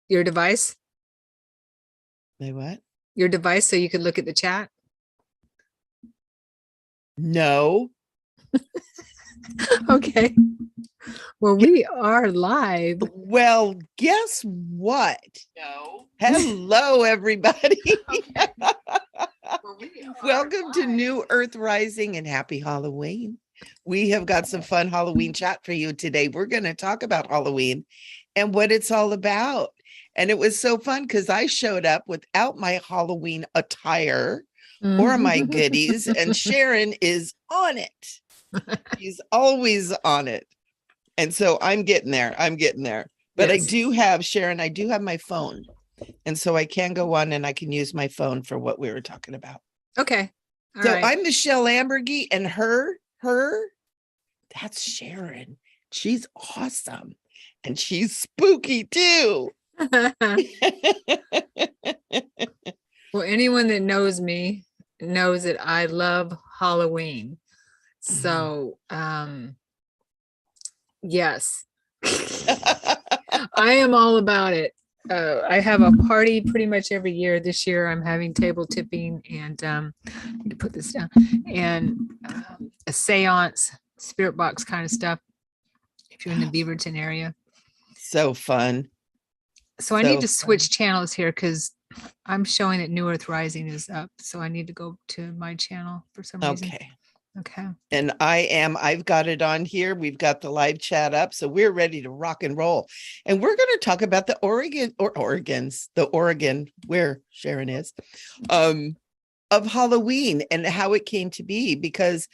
Your device? My what? Your device so you can look at the chat? No. Okay. Well, we are live. Well, guess what? No. Hello, everybody. Okay. Well, we are Welcome to live. New Earth Rising and happy Halloween. We have got some fun Halloween chat for you today. We're going to talk about Halloween and what it's all about. And it was so fun because I showed up without my Halloween attire or my goodies, and Sharon is on it. She's always on it. And so I'm getting there. But yes. I do have, Sharon, I do have my phone. And so I can go on and I can use my phone for what we were talking about. Okay. All so right. I'm Michele Amburgey, and that's Sharon. She's awesome. And she's spooky too. Well, anyone that knows me knows that I love Halloween. So, yes, I am all about it. I have a party pretty much every year. This year I'm having table tipping and I need to put this down, and a seance, spirit box kind of stuff if you're in the Beaverton area. So fun. So I need to switch channels here because I'm showing that New Earth Rising is up. So I need to go to my channel for some reason. Okay. And I've got it on here. We've got the live chat up. So we're ready to rock and roll. And we're going to talk about the Oregon, where Sharon is, of Halloween and how it came to be, because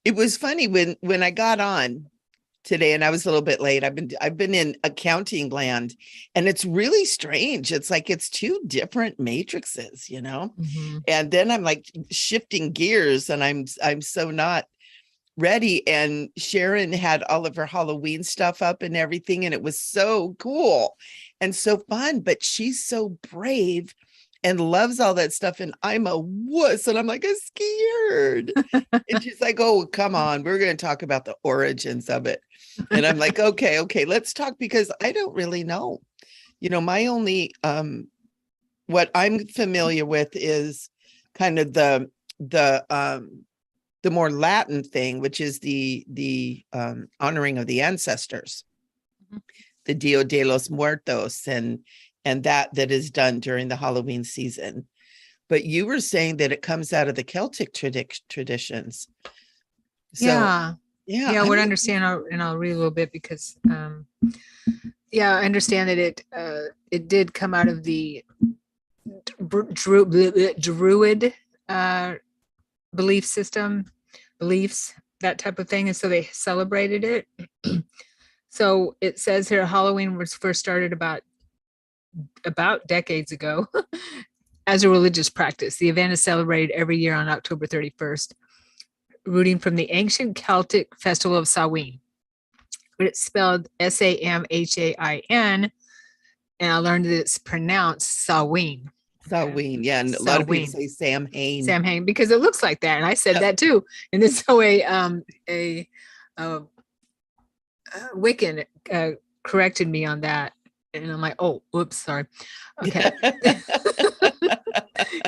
it was funny when I got on today, and I was a little bit late. I've been in accounting land, and it's really strange. It's like it's two different matrices, And then I'm like shifting gears, and I'm so not ready. And Sharon had all of her Halloween stuff up and everything, and it was so cool and so fun. But she's so brave and loves all that stuff, and I'm a wuss, and I'm like, I'm scared. And she's like, oh, come on, we're going to talk about the origins of it. And I'm like, okay, let's talk, because I don't really know. My only what I'm familiar with is kind of the more Latin thing, which is the honoring of the ancestors, the Dia de los Muertos, and that is done during the Halloween season. But you were saying that it comes out of the Celtic traditions. So, yeah, I would understand, and I'll read a little bit because, I understand that it did come out of the Druid beliefs, that type of thing, and so they celebrated it. So it says here, Halloween was first started about decades ago as a religious practice. The event is celebrated every year on October 31st, rooting from the ancient Celtic festival of Samhain, but it's spelled Samhain, and I learned that it's pronounced Samhain. Samhain, yeah, and a lot of people say Samhain because it looks like that, and I said that too. And then so a Wiccan corrected me on that, and I'm like, oh, oops, sorry. Okay.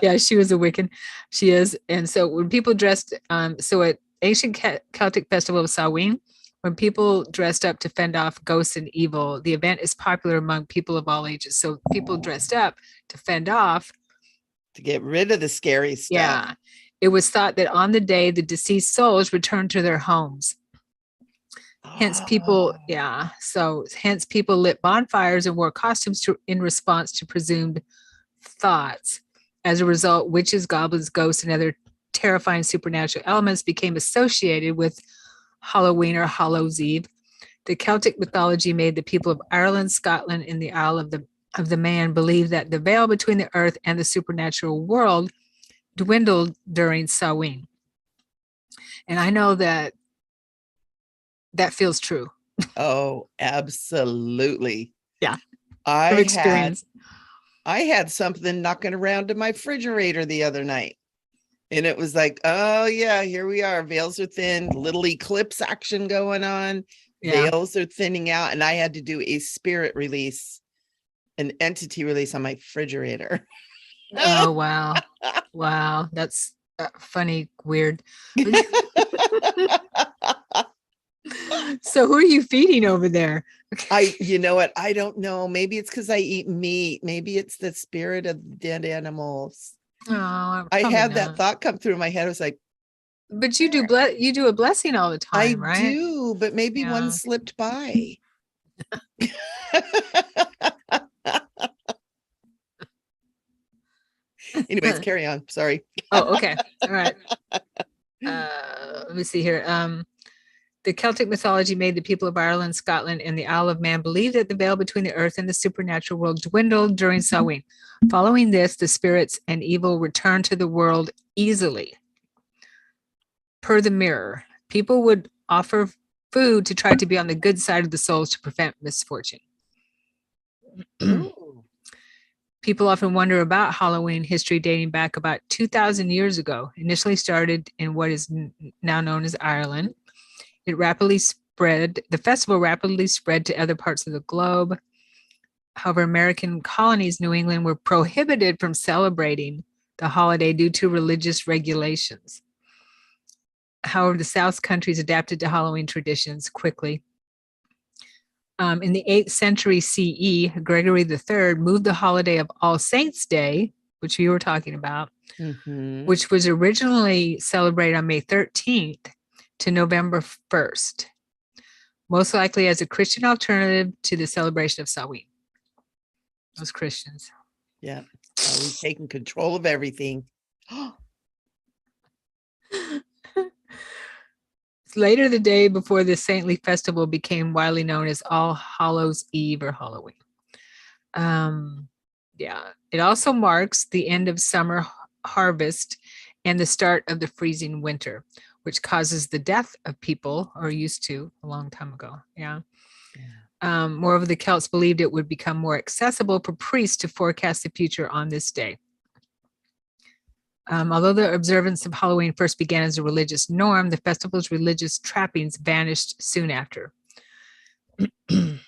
Yeah, she was a Wiccan. She is. And so when people dressed, so at ancient Celtic festival of Samhain, when people dressed up to fend off ghosts and evil, the event is popular among people of all ages. So people dressed up to fend off, to get rid of the scary stuff. Yeah. It was thought that on the day the deceased souls returned to their homes. Hence people lit bonfires and wore costumes in response to presumed thoughts. As a result, witches, goblins, ghosts, and other terrifying supernatural elements became associated with Halloween or Hallows Eve. The Celtic mythology made the people of Ireland, Scotland, and the Isle of the Man believe that the veil between the earth and the supernatural world dwindled during Samhain. And I know that feels true. Oh, absolutely. Yeah. I had something knocking around in my refrigerator the other night. And it was like, oh yeah, here we are. Veils are thin, little eclipse action going on. Yeah. Veils are thinning out. And I had to do a spirit release an entity release on my refrigerator. Oh, wow. Wow. That's funny, weird. So who are you feeding over there? You know what? I don't know. Maybe it's because I eat meat. Maybe it's the spirit of dead animals. Oh, I had that not. thought come through my head. I was like, but you do a blessing all the I time, right? do, but maybe one Yeah. slipped by. Anyways, carry on. Sorry. Oh, okay. All right. Let me see here. The Celtic mythology made the people of Ireland, Scotland, and the Isle of Man believe that the veil between the earth and the supernatural world dwindled during Samhain. Following this, the spirits and evil returned to the world easily. Per the mirror, people would offer food to try to be on the good side of the souls to prevent misfortune. People often wonder about Halloween history dating back about 2,000 years ago. Initially started in what is now known as Ireland. The festival rapidly spread to other parts of the globe. However, American colonies, New England, were prohibited from celebrating the holiday due to religious regulations. However, the South countries adapted to Halloween traditions quickly. In the 8th century CE, Gregory III moved the holiday of All Saints' Day, which we were talking about, which was originally celebrated on May 13th, to November 1st, most likely as a Christian alternative to the celebration of Samhain. Those Christians. Yeah. We've taken control of everything. Later the day before the saintly festival became widely known as All Hallows Eve or Halloween. It also marks the end of summer harvest and the start of the freezing winter, which causes the death of people, or used to a long time ago. Moreover, the Celts believed it would become more accessible for priests to forecast the future on this day. Although the observance of Halloween first began as a religious norm, the festival's religious trappings vanished soon after. The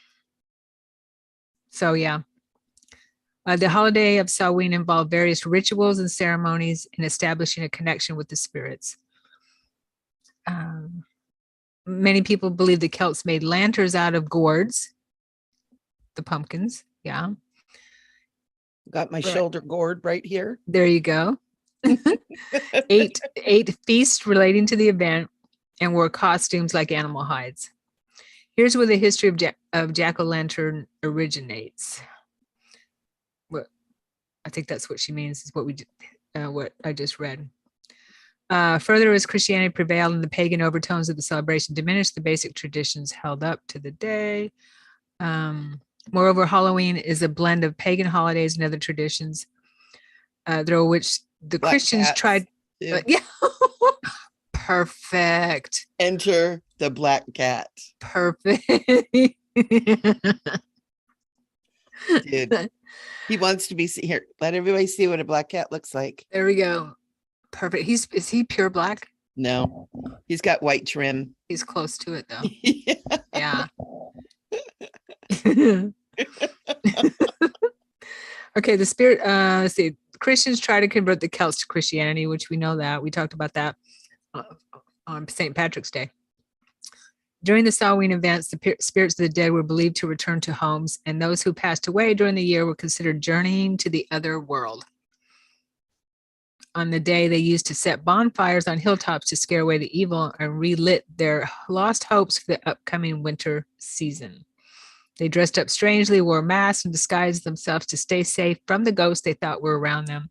holiday of Samhain involved various rituals and ceremonies in establishing a connection with the spirits. Many people believe the Celts made lanterns out of gourds, the pumpkins. Yeah. Got my shoulder gourd right here. There you go. Ate feasts relating to the event and wore costumes like animal hides. Here's where the history of jack-o'-lantern originates. I think that's what she means, is what I just read. Further, as Christianity prevailed and the pagan overtones of the celebration diminished, the basic traditions held up to the day. Moreover, Halloween is a blend of pagan holidays and other traditions, through which the Black Christians tried. Yeah. Perfect. Enter the black cat. Perfect. Dude, he wants to be here. Let everybody see what a black cat looks like. There we go. Perfect. Is he pure black? No, he's got white trim. He's close to it though. Yeah. Okay, the spirit, let's see. Christians try to convert the Celts to Christianity, which we know that. We talked about that on St. Patrick's Day. During the Samhain events, the spirits of the dead were believed to return to homes, and those who passed away during the year were considered journeying to the other world. On the day, they used to set bonfires on hilltops to scare away the evil and relit their lost hopes for the upcoming winter season. They dressed up strangely, wore masks, and disguised themselves to stay safe from the ghosts they thought were around them.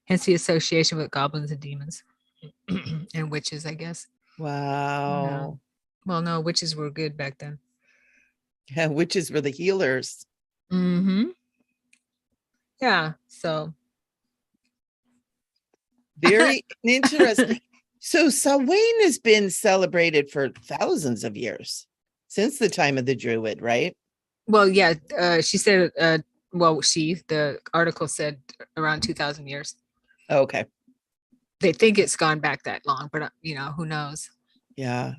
Hence the association with goblins and demons and witches, I guess. Wow. Well, no, witches were good back then. Yeah, witches were the healers. Mm-hmm. Yeah, so. Very interesting. So Samhain has been celebrated for thousands of years, since the time of the Druid, right? Well, yeah, she said, the article said around 2,000 years. Okay. They think it's gone back that long, but who knows? Yeah.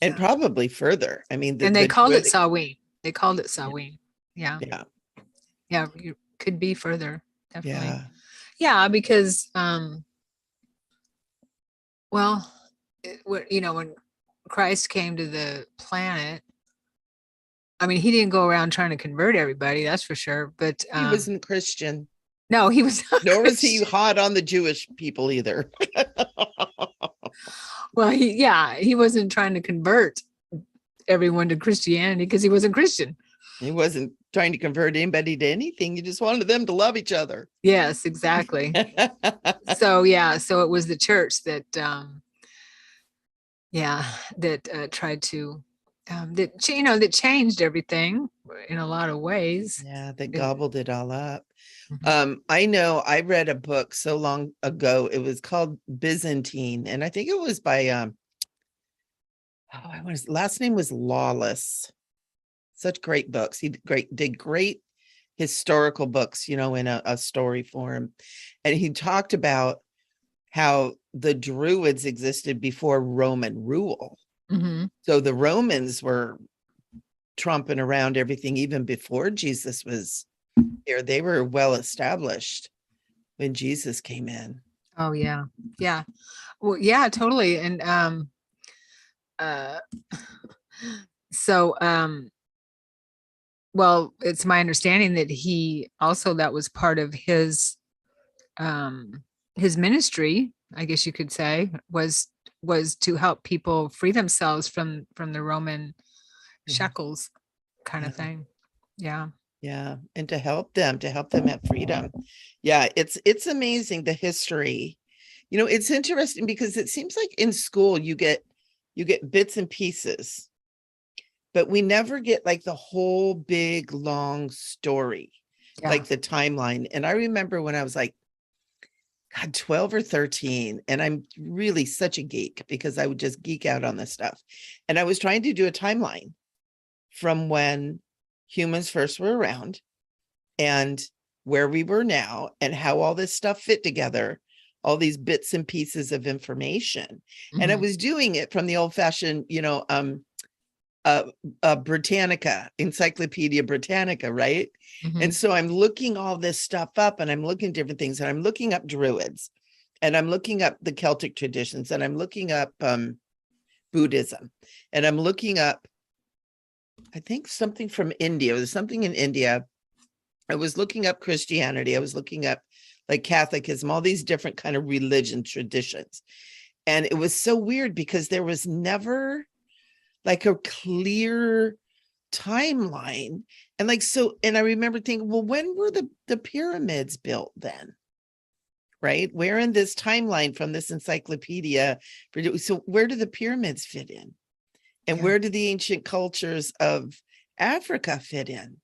And probably further. I mean, and they called it Samhain. They called it Samhain. Yeah. Yeah. Yeah, you could be further, definitely. Yeah. Yeah, because well, when Christ came to the planet, I mean, he didn't go around trying to convert everybody, that's for sure. But He wasn't Christian, no, he was not nor was he Christian. hot on the Jewish people either. Well, he wasn't trying to convert everyone to Christianity because he wasn't Christian. He wasn't trying to convert anybody to anything. He just wanted them to love each other. Yes, exactly. So yeah, so it was the church that tried to that changed everything in a lot of ways. Yeah, they gobbled it all up. Mhm. I know I read a book so long ago. It was called Byzantine, and I think it was by last name was Lawless. Such great books. He did great historical books, in a story form. And he talked about how the Druids existed before Roman rule. Mm-hmm. So the Romans were tromping around everything even before Jesus was here. They were well established when Jesus came in. Oh yeah, yeah. Well, yeah, totally. And uh, so well, it's my understanding that that was part of his ministry, I guess you could say, was to help people free themselves from the Roman shackles kind Yeah. of thing. Yeah. Yeah. And to help them have freedom. Yeah. It's amazing, the history. It's interesting because it seems like in school you get bits and pieces, but we never get like the whole big long story, Yeah. like the timeline. And I remember when I was like, God, 12 or 13, and I'm really such a geek because I would just geek out on this stuff. And I was trying to do a timeline from when humans first were around and where we were now and how all this stuff fit together, all these bits and pieces of information. And I Mhm. was doing it from the old fashioned, Britannica, Encyclopedia Britannica, right? Mhm. And so I'm looking all this stuff up and I'm looking different things and I'm looking up Druids and I'm looking up the Celtic traditions and I'm looking up Buddhism and I'm looking up, I think something from India. There's something in India. I was looking up Christianity. I was looking up like Catholicism, all these different kind of religion traditions. And it was so weird because there was never like a clear timeline. And I remember thinking, well, when were the pyramids built then? Right? Where in this timeline from this encyclopedia? So where do the pyramids fit in? And Yeah. where do the ancient cultures of Africa fit in?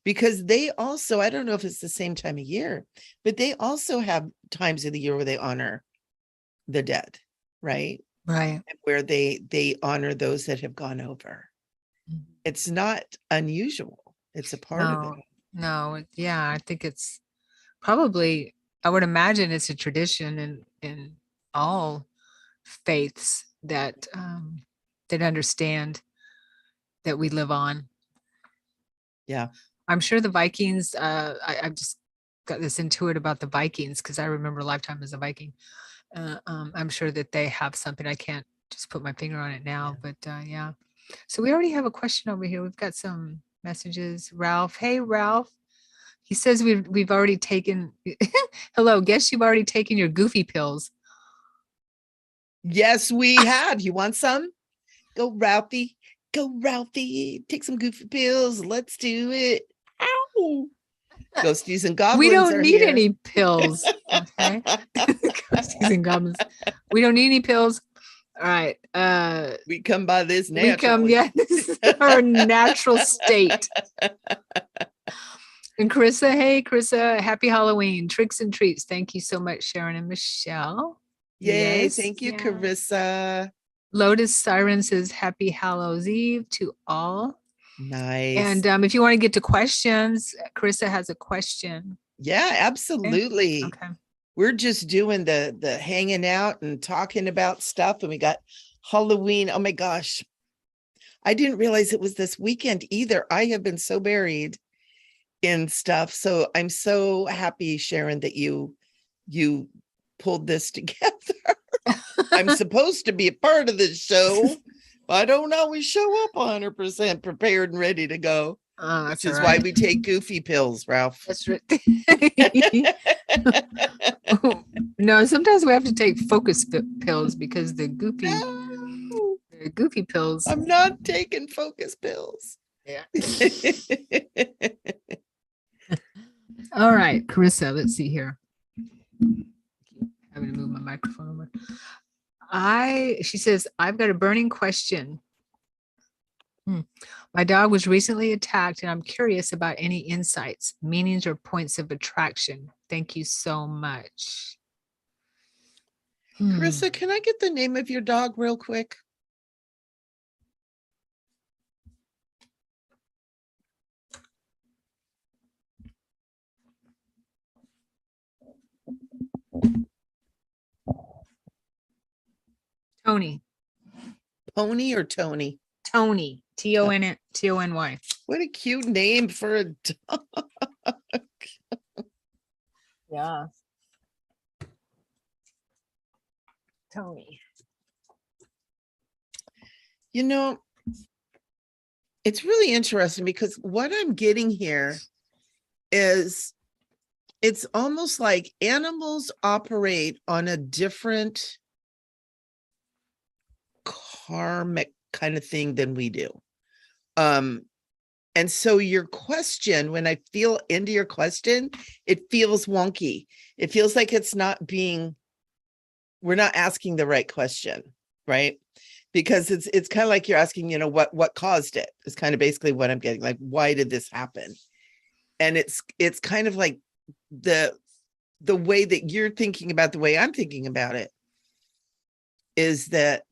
Because they also, I don't know if it's the same time of year, but they also have times of the year where they honor the dead, right? Right. Where they honor those that have gone over. Mhm. It's not unusual. It's a part of it. No. Yeah, I think it's probably, I would imagine it's a tradition in all faiths that understand that we live on. Yeah. I'm sure the Vikings, I've just got this intuit about the Vikings because I remember a lifetime as a Viking. I'm sure that they have something. I can't just put my finger on it now, but yeah. So we already have a question over here. We've got some messages. Ralph, hey Ralph. He says we've already taken. Hello, guess you've already taken your goofy pills. Yes, we have. You want some? Go, Ralphie. Go, Ralphie. Take some goofy pills. Let's do it. Ow. Ghosties and We goblins don't are need here. any pills. Okay. Ghosties and goblins. We don't need any pills. All right. We come by this We come, naturally. yeah, this is our natural state. And Carissa, hey, Carissa, happy Halloween. Tricks and treats. Thank you so much, Sharon and Michelle. Yay. Yes. Thank you, Yeah. Carissa. Lotus Siren says happy Hallows Eve to all. Nice. And if you want to get to questions, Carissa has a question. Yeah, absolutely. Okay. We're just doing the hanging out and talking about stuff. And we got Halloween. Oh my gosh. I didn't realize it was this weekend either. I have been so buried in stuff. So I'm so happy, Sharon, that you pulled this together. I'm supposed to be a part of this show. I don't always show up 100% prepared and ready to go, That's which is all why right. we take goofy pills, Ralph. That's right. No, sometimes we have to take focus pills because the No, goofy pills. I'm not taking focus pills. Yeah. All right, Carissa, let's see here. Having to move my microphone over. She says, I've got a burning question. My dog was recently attacked and I'm curious about any insights, meanings, or points of attraction. Thank you so much. Carissa, can I get the name of your dog real quick? Tony. Pony or Tony? Tony. Tony. What a cute name for a dog. Yeah. Tony. You know, it's really interesting because what I'm getting here is it's almost like animals operate on a different karmic kind of thing than we do. And so your question, when I feel into your question, it feels wonky. It feels like we're not asking the right question, right? Because it's kind of like you're asking, what caused it? It's kind of basically what I'm getting, like, why did this happen? And it's kind of like the way that you're thinking about the way I'm thinking about it is that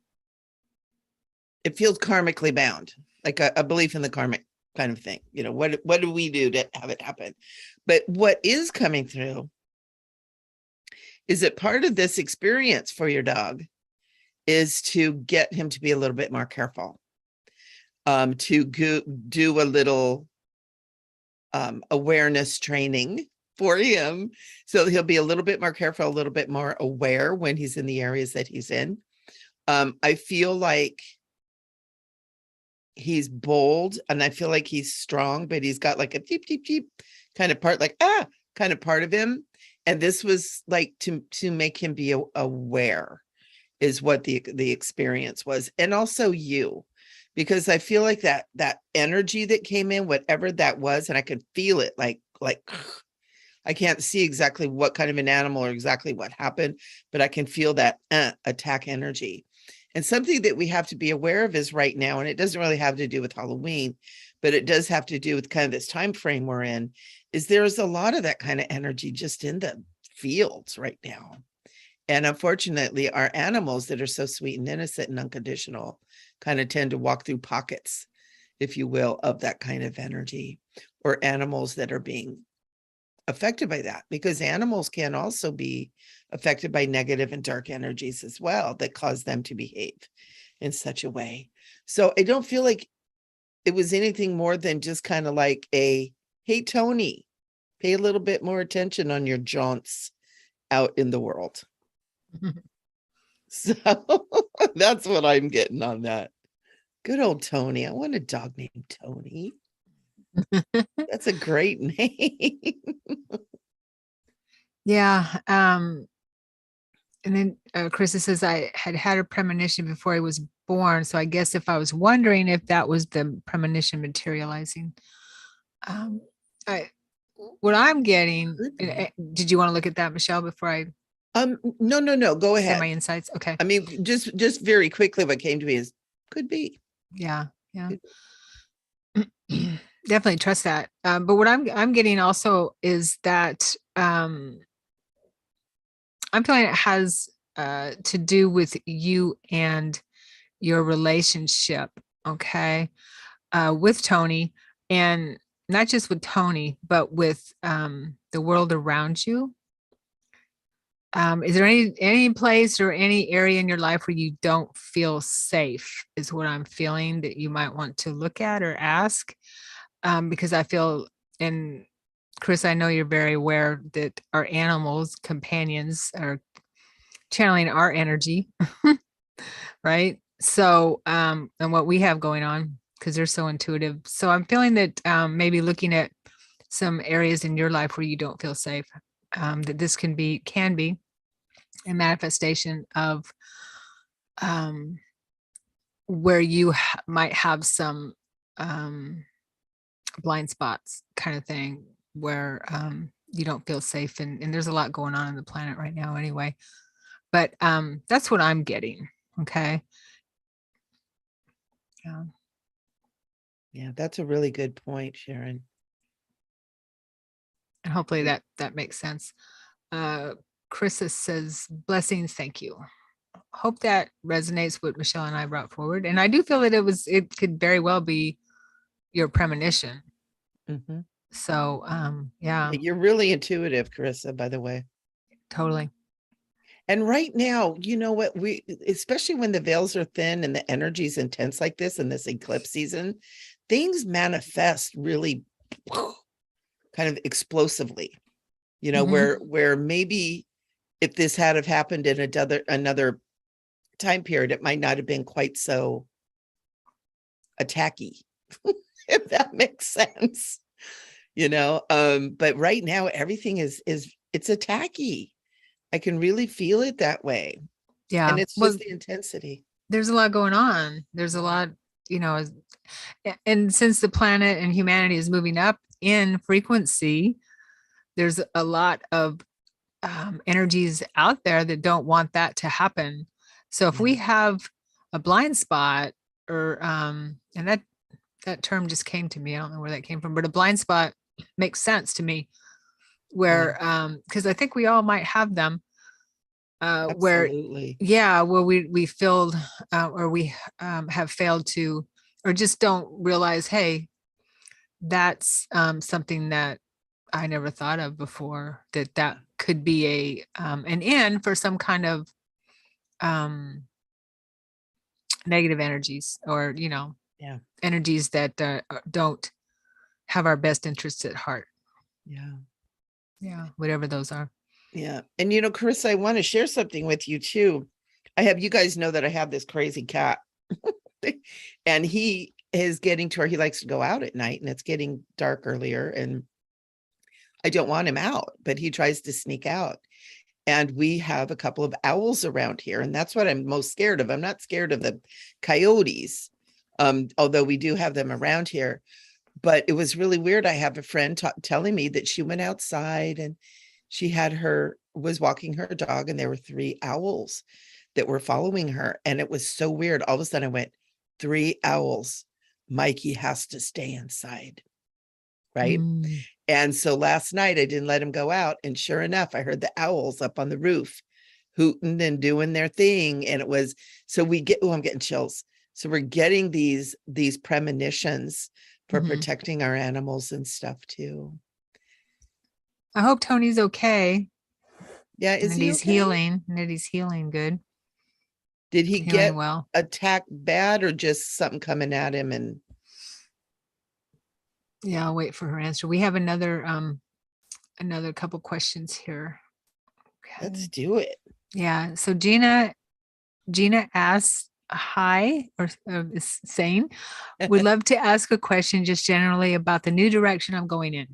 it feels karmically bound, like a belief in the karmic kind of thing. What do we do to have it happen? But what is coming through is that part of this experience for your dog is to get him to be a little bit more careful, to do a little awareness training for him, so he'll be a little bit more careful, a little bit more aware when he's in the areas that he's in. I feel like he's bold and I feel like he's strong, but he's got like a deep, deep, deep kind of part, like, kind of part of him. And this was like to make him be aware is what the experience was. And also you, because I feel like that energy that came in, whatever that was, and I could feel it like I can't see exactly what kind of an animal or exactly what happened, but I can feel that attack energy. And something that we have to be aware of is right now, and it doesn't really have to do with Halloween, but it does have to do with kind of this time frame we're in, is there's a lot of that kind of energy just in the fields right now. And unfortunately, our animals that are so sweet and innocent and unconditional kind of tend to walk through pockets, if you will, of that kind of energy, or animals that are being affected by that, because animals can also be affected by negative and dark energies as well that cause them to behave in such a way. So I don't feel like it was anything more than just kind of like hey, Tony, pay a little bit more attention on your jaunts out in the world. So that's what I'm getting on that. Good old Tony. I want a dog named Tony. That's a great name. Yeah. And then Krista says, I had a premonition before I was born. So I guess if I was wondering if that was the premonition materializing. What I'm getting, did you want to look at that, Michelle, before I No. Go say ahead. my insights? Okay. I mean, just very quickly, what came to me is could be. Yeah. Definitely trust that. But what I'm getting also is that I'm feeling it has to do with you and your relationship, okay, with Tony, and not just with Tony, but with the world around you. Is there any place or any area in your life where you don't feel safe, is what I'm feeling, that you might want to look at or ask? Because I feel, and Chris, I know you're very aware that our animals, companions, are channeling our energy, right? So, and what we have going on, because they're so intuitive. So I'm feeling that maybe looking at some areas in your life where you don't feel safe, that this can be a manifestation of where you might have some blind spots kind of thing, where you don't feel safe, and there's a lot going on the planet right now anyway. But that's what I'm getting. Okay. Yeah. Yeah, that's a really good point, Sharon. And hopefully that makes sense. Carissa says, blessings, thank you. Hope that resonates with Michelle and I brought forward. And I do feel that it could very well be your premonition. Mhm. So yeah, You're really intuitive, Carissa, by the way. totally. And right now, you know what, especially when the veils are thin and the energy is intense like this in this eclipse season, things manifest really kind of explosively, where maybe if this had have happened in another time period, it might not have been quite so attacky, if that makes sense. But right now everything is it's attacky. I can really feel it that way. Yeah. And it's Well, just the intensity. there's a lot going on. There's a lot, and since the planet and humanity is moving up in frequency, there's a lot of energies out there that don't want that to happen. So if we have a blind spot, or and that term just came to me, I don't know where that came from, but a blind spot makes sense to me, where because I think we all might have them, where Absolutely. where we filled or we have failed to, or just don't realize, hey, that's something that I never thought of before, that could be an end for some kind of negative energies, or Yeah. energies that don't have our best interests at heart. Yeah. Whatever those are. Yeah. And Carissa, I want to share something with you too. You guys know that I have this crazy cat and he is getting to where he likes to go out at night, and it's getting dark earlier, and I don't want him out, but he tries to sneak out. And we have a couple of owls around here, and that's what I'm most scared of. I'm not scared of the coyotes, although we do have them around here. But it was really weird. I have a friend telling me that she went outside and she was walking her dog, and there were 3 owls that were following her. And it was so weird. All of a sudden I went, 3 owls. Mikey has to stay inside. Right. And so last night I didn't let him go out. And sure enough, I heard the owls up on the roof hooting and doing their thing. And it was, so I'm getting chills. So we're getting these premonitions for protecting our animals and stuff too. I hope Tony's okay. Yeah. Is and he's okay? Healing, and that he's healing good. Did he get attacked bad, or just something coming at him? And yeah, I'll wait for her answer. We have another couple questions here. Okay. Let's do it. Yeah. So Gina asks, hi, or is saying, would love to ask a question just generally about the new direction I'm going in.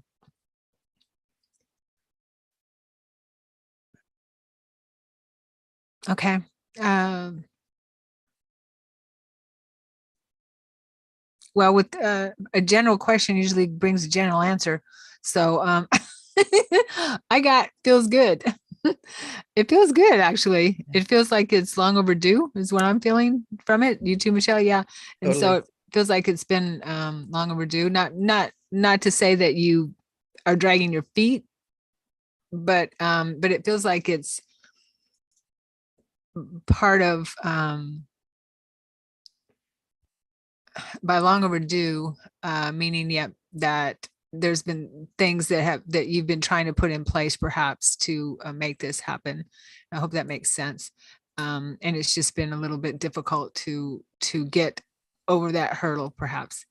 Okay. Well, with a general question usually brings a general answer. So I got feels good. It feels good, actually. It feels like it's long overdue is what I'm feeling from it. You too, Michelle. Yeah. And totally. So it feels like it's been long overdue. Not to say that you are dragging your feet, but it feels like it's part of by long overdue, meaning that there's been things that you've been trying to put in place perhaps to make this happen. I hope that makes sense. And it's just been a little bit difficult to get over that hurdle perhaps.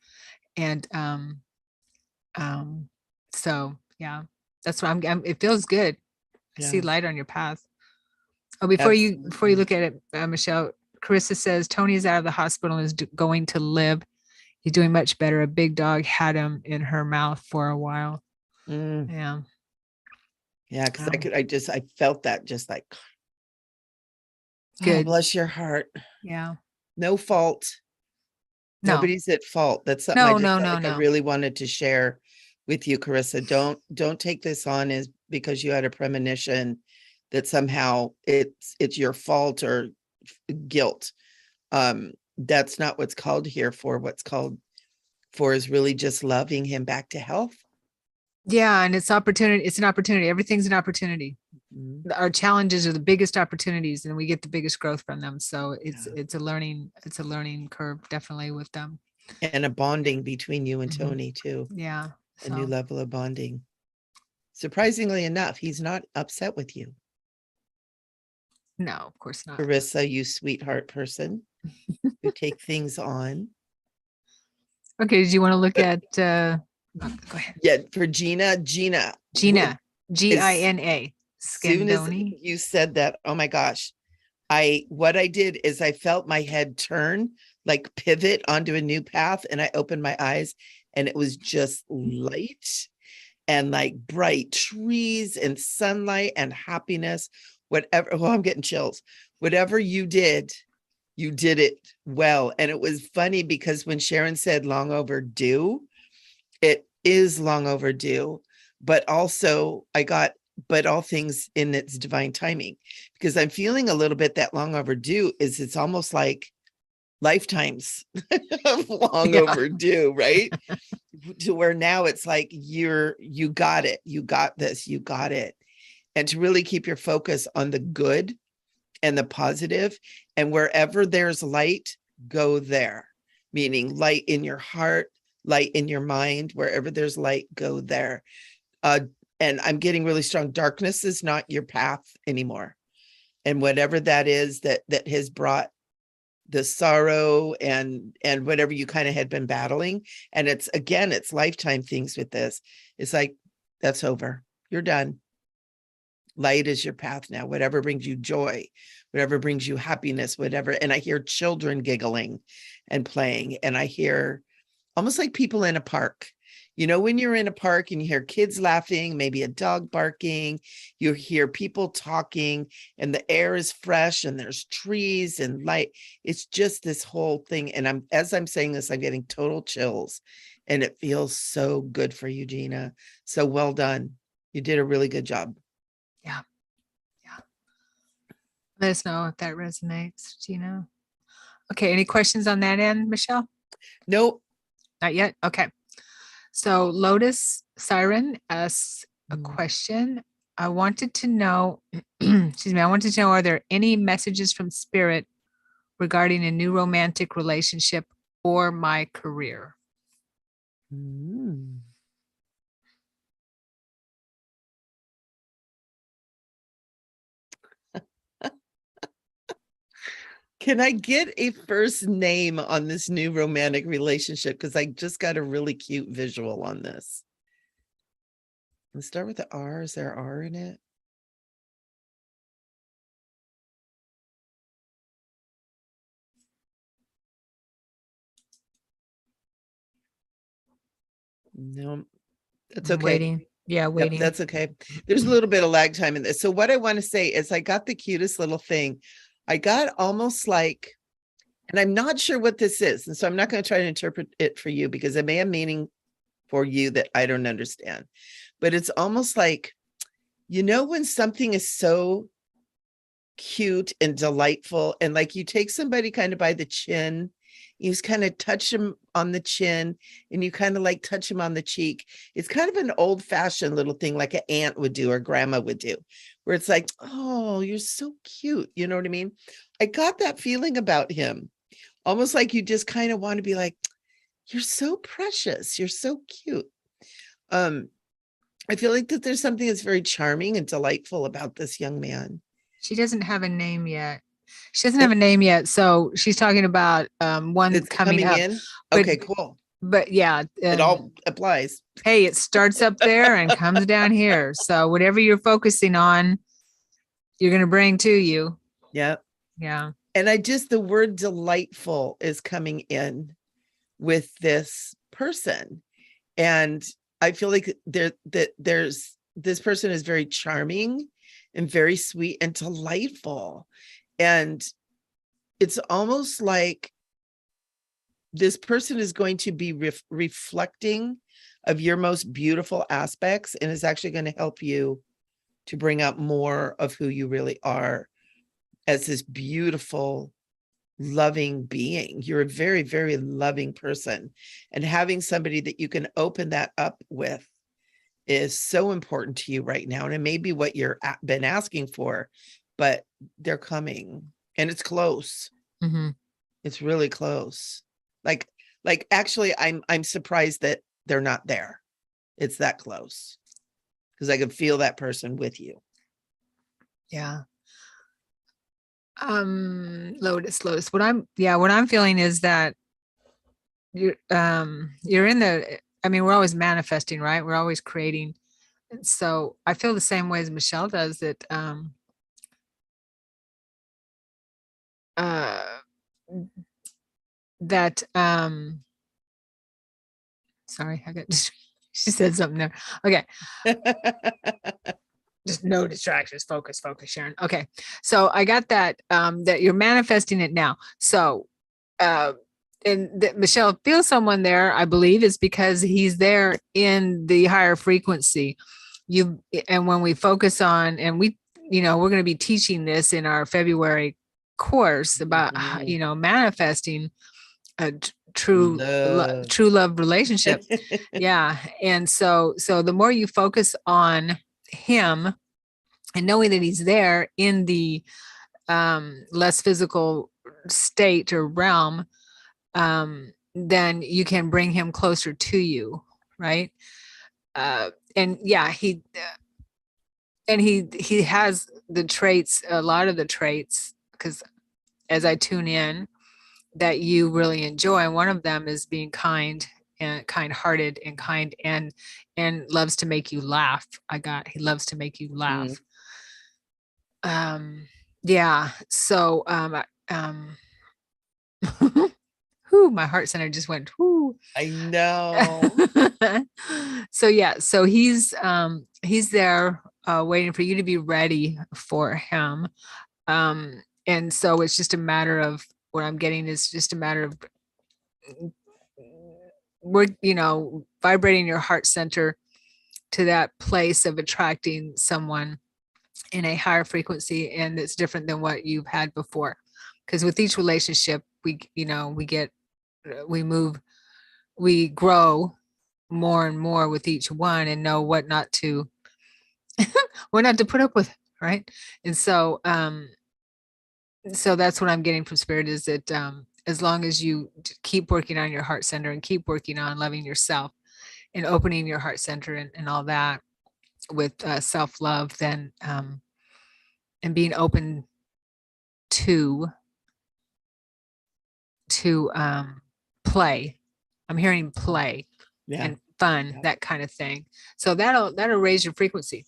And so Yeah. That's what it feels good. I see Yeah, light on your path. Oh, before you absolutely. look at it, Michelle, Carissa says Tony's out of the hospital and is going to live. He's doing much better. A big dog had him in her mouth for a while. Mm, Yeah. yeah, because Um, I felt that just like, oh, good. bless your heart. Yeah. No fault. No. Nobody's at fault. That's something I No, just no, felt no, like I no. really wanted to share with you, Carissa. Don't take this on as because you had a premonition that somehow it's your fault or guilt. That's not what's called here for. What's called for is really just loving him back to health. Yeah, and it's opportunity. It's an opportunity. Everything's an opportunity. Mhm. Our challenges are the biggest opportunities, and we get the biggest growth from them. So Yeah. it's a learning curve, definitely with them. And a bonding between you and Mhm. Tony too. Yeah. A new So level of bonding. Surprisingly enough, he's not upset with you. no, of course not. Carissa, you sweetheart person who take things on. Okay, did you want to look at go ahead. Yeah, for Gina, Gina, as Gina, soon as Scandoni. you said that, oh my gosh, what I did is I felt my head turn, like pivot onto a new path, and I opened my eyes, and it was just light and like bright trees and sunlight and happiness. Whatever, oh, I'm getting chills. Whatever you did it well. And it was funny because when Sharon said long overdue, it is long overdue, but also but all things in its divine timing, because I'm feeling a little bit that long overdue is it's almost like lifetimes of long Yeah. overdue, right? To where now it's like you got it, you got this, you got it. And to really keep your focus on the good and the positive, and wherever there's light, go there. Meaning light in your heart, light in your mind, wherever there's light, go there. Uh, and I'm getting really strong. Darkness is not your path anymore. And whatever that is that has brought the sorrow and whatever you kind of had been battling, and it's lifetime things with this. It's like that's over. You're done. Light is your path now. Whatever brings you joy, whatever brings you happiness, whatever. And I hear children giggling and playing, and I hear almost like people in a park. You know, when you're in a park and you hear kids laughing, maybe a dog barking, you hear people talking, and the air is fresh and there's trees and light. It's just this whole thing. And as I'm saying this, I'm getting total chills, and it feels so good for you, Gina. So well done. You did a really good job. Yeah. Yeah. Let us know if that resonates, Gina. Okay, any questions on that end, Michelle? Nope. Not yet? Okay. So Lotus Siren asks a Mm. question. I wanted to know, excuse me, I wanted to know, are there any messages from spirit regarding a new romantic relationship or my career? Mm. Can I get a first name on this new romantic relationship? Because I just got a really cute visual on this. Let's start with the R. Is there R in it? No, that's I'm okay. waiting. Yeah, Yep, waiting. that's okay. There's a little bit of lag time in this. So what I want to say is I got the cutest little thing. I got almost like, and I'm not sure what this is. And so I'm not going to try to interpret it for you because it may have meaning for you that I don't understand. But it's almost like, you know, when something is so cute and delightful, and like you take somebody kind of by the chin, you just kind of touch them on the chin, and you kind of like touch them on the cheek. It's kind of an old-fashioned little thing like an aunt would do or grandma would do, where it's like, oh, you're so cute, you know what I mean? I got that feeling about him, almost like you just kind of want to be like, you're so precious, you're so cute. I feel like that there's something that's very charming and delightful about this young man. She doesn't have a name yet. She doesn't have a name yet. So she's talking about one It's coming coming up. in. But Okay, cool. but yeah, It all applies. hey, it starts up there and comes down here. So whatever you're focusing on, you're going to bring to you. Yeah. Yeah. And the word delightful is coming in with this person. And I feel like there's this person is very charming and very sweet and delightful. And it's almost like this person is going to be reflecting of your most beautiful aspects and is actually going to help you to bring out more of who you really are as this beautiful, loving being. You're a very, very loving person, and having somebody that you can open that up with is so important to you right now. And it may be what you're been asking for, but they're coming, and it's close. Mm-hmm. It's really close. Like actually, I'm surprised that they're not there. It's that close, because I can feel that person with you. Yeah. Lotus. What I'm feeling is that you're in the, I mean, we're always manifesting, right? We're always creating. And so I feel the same way as Michele does, that that sorry, I got she said something there. Okay. Just no distractions. Focus, Sharon. Okay. So I got that that you're manifesting it now. So and that Michele feels someone there, I believe, is because he's there in the higher frequency. And when we focus on, and we, we're going to be teaching this in our February course about, manifesting a true love relationship. Yeah. And so the more you focus on him and knowing that he's there in the less physical state or realm, then you can bring him closer to you, right? And yeah, he has the traits, a lot of the traits, because as I tune in, that you really enjoy. And one of them is being kind and kind-hearted and kind, and loves to make you laugh. He loves to make you laugh. Yeah. So whoo, my heart center just went whoo. I know. So yeah, so he's there waiting for you to be ready for him. And so it's just a matter of, what I'm getting is just a matter of vibrating your heart center to that place of attracting someone in a higher frequency, and it's different than what you've had before. Because with each relationship, we grow more and more with each one, and know what not to put up with, right? And so that's what I'm getting from Spirit, is that as long as you keep working on your heart center and keep working on loving yourself and opening your heart center and all that with self-love, then and being open to play. I'm hearing play and fun, that kind of thing. So that'll raise your frequency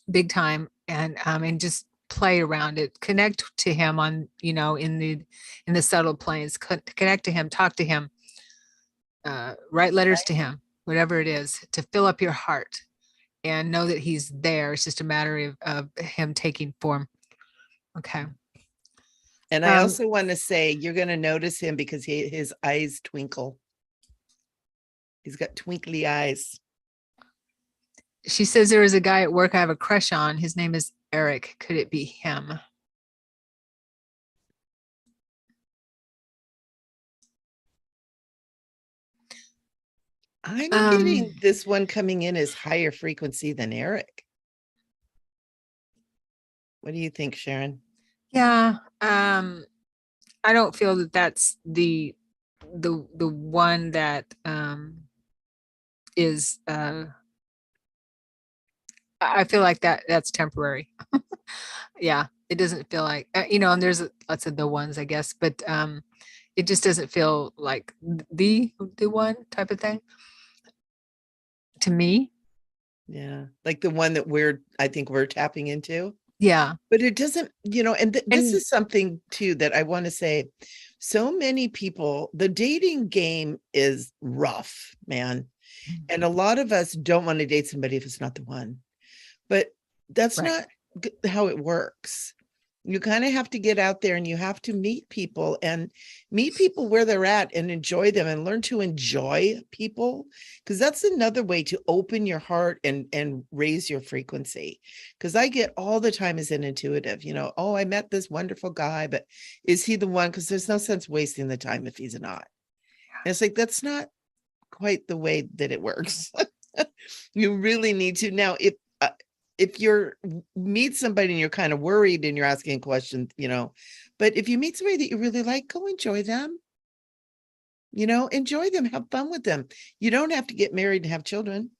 big time, and just play around it, connect to him on, in the subtle planes, connect to him, talk to him, write letters to him, whatever it is, to fill up your heart and know that he's there. It's just a matter of him taking form. Okay. And I also want to say, you're going to notice him because his eyes twinkle. He's got twinkly eyes. She says there is a guy at work I have a crush on. His name is Eric. Could it be him? I'm getting this one coming in as higher frequency than Eric. What do you think, Sharon? Yeah. I don't feel that that's the one that is I feel like that's temporary. Yeah, it doesn't feel like, and there's lots of the ones, I guess, but it just doesn't feel like the one type of thing to me. Yeah. Like the one that I think we're tapping into. Yeah. But it doesn't, and this And is something too that I want to say. So many people, the dating game is rough, man. And a lot of us don't want to date somebody if it's not the one. But that's right. not how it works. You kind of have to get out there and you have to meet people where they're at and enjoy them and learn to enjoy people. Because that's another way to open your heart and raise your frequency. Because I get all the time as an intuitive, oh, I met this wonderful guy, but is he the one? Because there's no sense wasting the time if he's not. And it's like, that's not quite the way that it works. You really need to. Now, if you're meet somebody and you're kind of worried and you're asking questions, but if you meet somebody that you really like, go enjoy them, enjoy them, have fun with them. You don't have to get married and have children,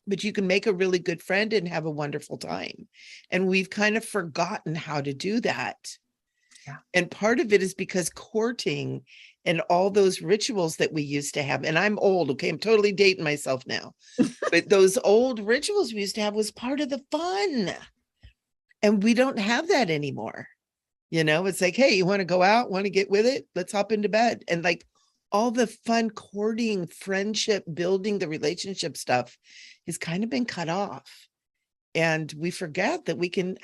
but you can make a really good friend and have a wonderful time. And we've kind of forgotten how to do that. Yeah. And part of it is because courting and all those rituals that we used to have, and I'm old, okay, I'm totally dating myself now, but those old rituals we used to have was part of the fun. And we don't have that anymore. It's like, hey, you want to go out, want to get with it? Let's hop into bed. And like all the fun courting, friendship, building the relationship stuff has kind of been cut off. And we forget that we can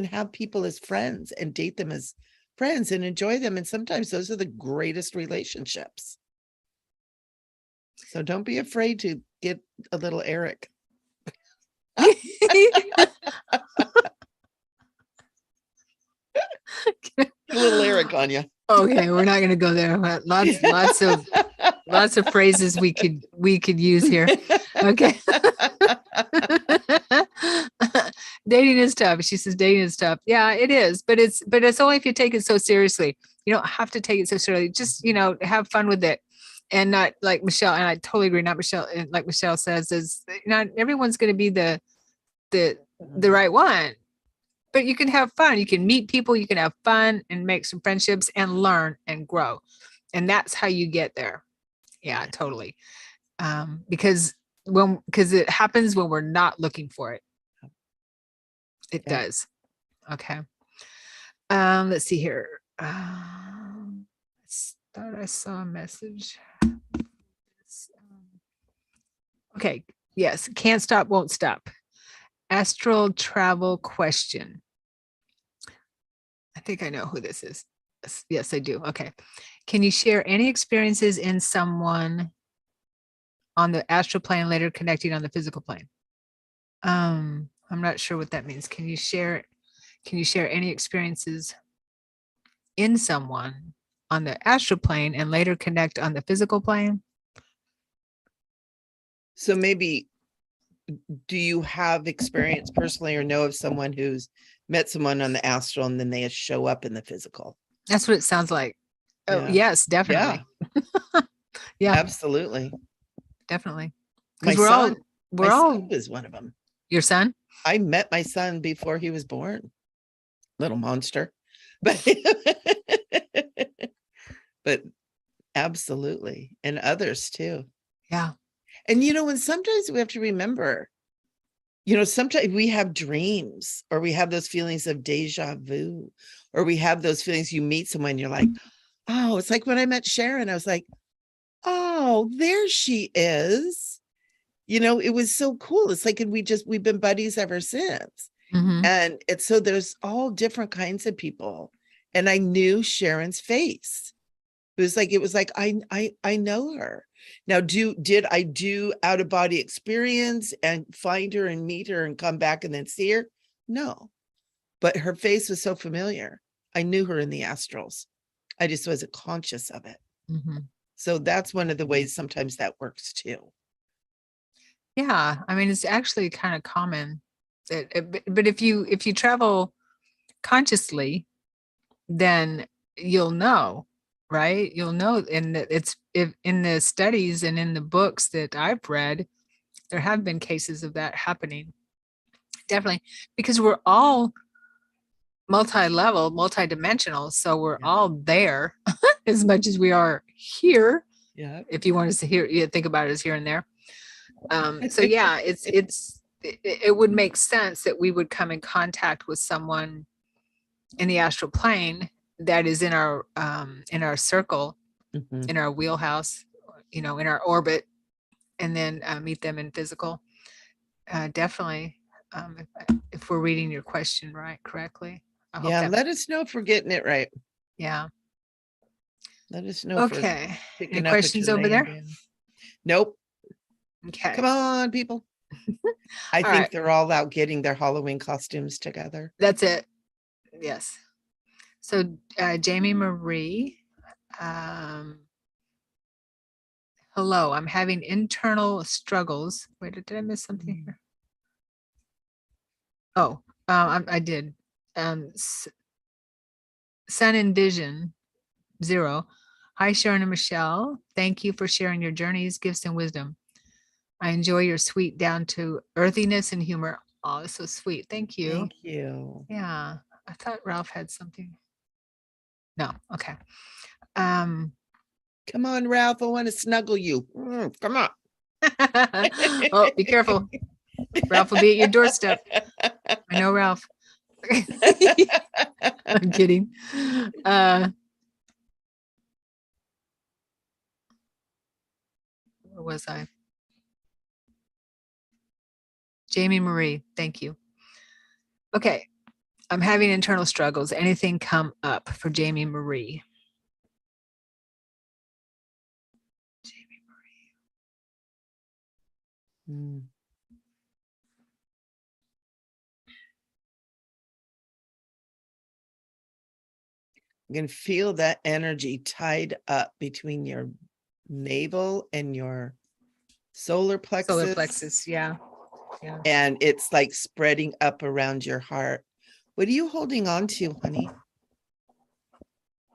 have people as friends and date them as friends and enjoy them. And sometimes those are the greatest relationships. So don't be afraid to get a little Eric. A little Eric on you. Okay, we're not going to go there. Lots of phrases we could use here. Okay. Dating is tough. She says dating is tough. Yeah, it is, but it's only if you take it so seriously. You don't have to take it so seriously. Just, have fun with it. And not like Michele, and I totally agree, not Michele, like Michele says, is not everyone's going to be the right one. But you can have fun. You can meet people, you can have fun and make some friendships and learn and grow. And that's how you get there. Yeah, totally. Because it happens when we're not looking for it. It does. Okay. Let's see here. I thought I saw a message. Okay. Yes. Can't stop, won't stop. Astral travel question. I think I know who this is. Yes, I do. Okay. Can you share any experiences in someone on the astral plane later connecting on the physical plane? I'm not sure what that means. Can you share any experiences in someone on the astral plane and later connect on the physical plane? So maybe, do you have experience personally or know of someone who's met someone on the astral and then they show up in the physical? That's what it sounds like. Oh, yes, definitely. Yeah, absolutely. Definitely. My Because son all is one of them. Your son? I met my son before he was born. Little monster. But but absolutely. And others too. Yeah. And and sometimes we have to remember, sometimes we have dreams or we have those feelings of deja vu, or we have those feelings you meet someone, you're like, oh, it's like when I met Sharon, I was like, oh, there she is. It was so cool. It's like, and we've been buddies ever since. Mm-hmm. And it's so there's all different kinds of people. And I knew Sharon's face. It was like I know her. Now, did I do out of body experience and find her and meet her and come back and then see her? No, but her face was so familiar. I knew her in the astrals. I just wasn't conscious of it. Mm-hmm. So that's one of the ways sometimes that works too. Yeah, I mean, it's actually kind of common. But if you travel consciously, then you'll know, right? You'll know, and if in the studies and in the books that I've read, there have been cases of that happening. Definitely, because we're all multi-level, multi-dimensional, so we're all there. as much as we are here. Yeah. If you want us to hear, you think about it as here and there. So yeah, it would make sense that we would come in contact with someone in the astral plane that is in our circle, Mhm. in our wheelhouse, in our orbit, and then meet them in physical. Definitely, if we're reading your question correctly. I hope Yeah, that. let us know if we're getting it right. Yeah. Let us know if we're Okay. Any picking up what questions you're over laying there? down. Nope. Okay. Come on, people. I All think right. they're all out getting their Halloween costumes together. That's it. Yes. So Jamie Marie, hello. I'm having internal struggles. Wait, did I miss something here? Oh, I did. Sun and Vision 0. Hi, Sharon and Michelle. Thank you for sharing your journeys, gifts, and wisdom. I enjoy your sweet down to earthiness and humor. Oh, that's so sweet. Thank you. Thank you. Yeah. I thought Ralph had something. No. Okay. Come on, Ralph. I want to snuggle you. Come on. Oh, be careful. Ralph will be at your doorstep. I know Ralph. I'm kidding. Where was I? Jamie Marie, thank you. Okay. I'm having internal struggles. Anything come up for Jamie Marie? Jamie Marie. You can feel that energy tied up between your navel and your solar plexus. Solar plexus, yeah. Yeah. And it's like spreading up around your heart. What are you holding on to, honey?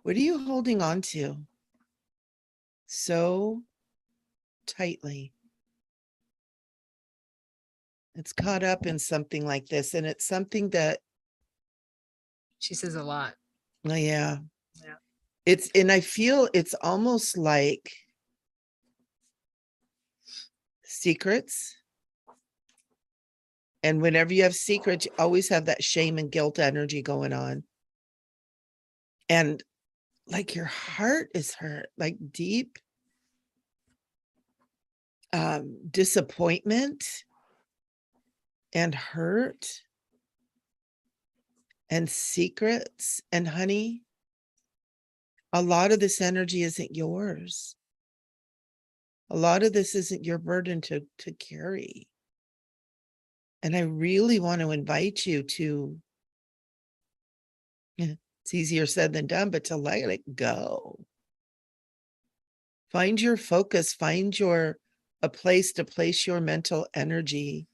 What are you holding on to so tightly? It's caught up in something like this, and it's something that she says a lot. Oh yeah. Yeah. And I feel it's almost like secrets. And whenever you have secrets, you always have that shame and guilt energy going on. And like your heart is hurt, like deep disappointment and hurt and secrets. And honey, a lot of this energy isn't yours. A lot of this isn't your burden to carry. And I really want to invite you to, it's easier said than done, but to let it go. Find your focus, find a place to place your mental energy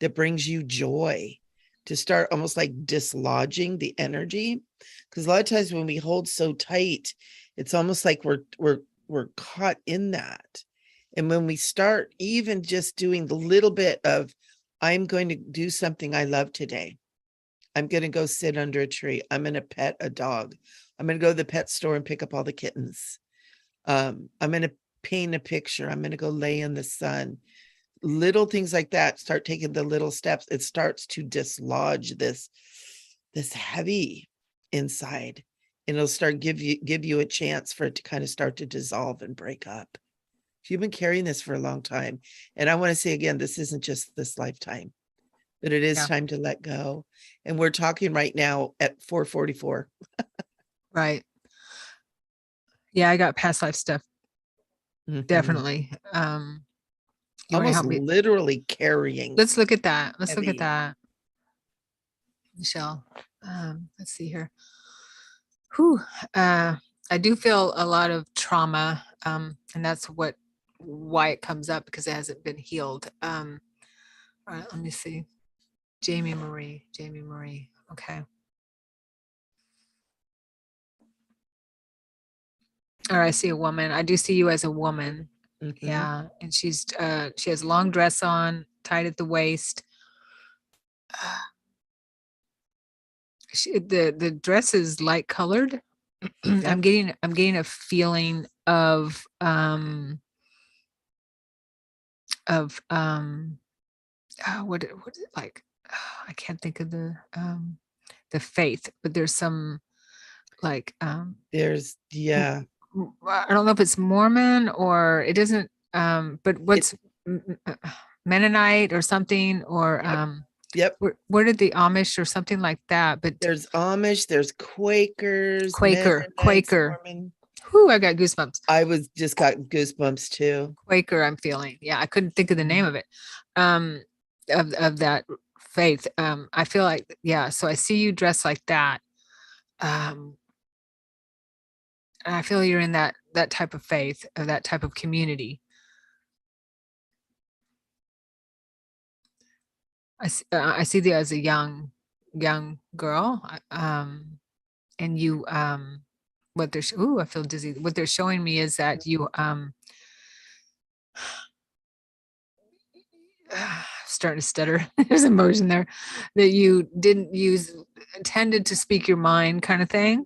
that brings you joy, to start almost like dislodging the energy. Because a lot of times when we hold so tight, it's almost like we're caught in that. And when we start even just doing the little bit of, I'm going to do something I love today. I'm going to go sit under a tree. I'm going to pet a dog. I'm going to go to the pet store and pick up all the kittens. I'm going to paint a picture. I'm going to go lay in the sun. Little things like that. Start taking the little steps. It starts to dislodge this heavy inside, and it'll start give you a chance for it to kind of start to dissolve and break up. You've been carrying this for a long time. And I want to say again, this isn't just this lifetime, but it is time to let go. And we're talking right now at 4:44. Right. Yeah, I got past life stuff. Definitely. You almost literally carrying. Let's look at that. Let's heavy. look at that. Michelle. Let's see here. Whew. I do feel a lot of trauma. And that's why it comes up, because it hasn't been healed. All right, let me see. Jamie Marie. Okay. All right, I see a woman. I do see you as a woman. Yeah. And she has a long dress on, tight at the waist. The dress is light colored. I'm getting a feeling of what is it like? I can't think of the faith, but there's some like There's, yeah, I don't know if it's Mormon or it isn't but what's Mennonite or something or yep, yep. where did the Amish or something like that, but There's Amish, there's Quakers, Mennonites, Quaker. Mormon. Whoo, I got goosebumps. I was just got goosebumps too. Quaker, I'm feeling. Yeah, I couldn't think of the name of it. Um, of that faith. I feel like, yeah, so I see you dressed like that. And I feel you're in that type of faith, or that type of community. I see you as a young girl. And you what they're ooh, I feel dizzy. What they're showing me is that you starting to stutter. There's emotion there that you didn't use, tended to speak your mind, kind of thing,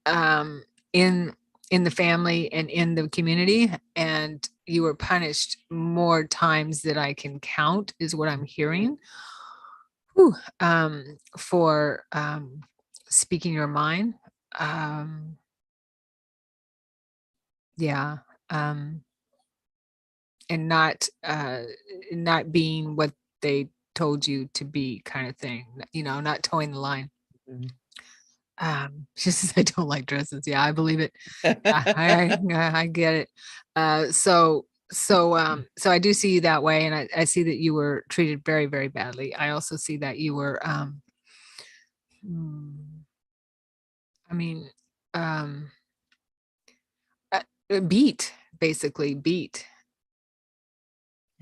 um, in the family and in the community, and you were punished more times than I can count, is what I'm hearing. Whew, for speaking your mind. Um, yeah. Um, and not being what they told you to be, kind of thing, not towing the line. Mhm. She says I don't like dresses. Yeah, I believe it. Yeah, I get it. So I do see you that way, and I see that you were treated very, very badly. I also see that you were hmm, I mean um beat, basically beat.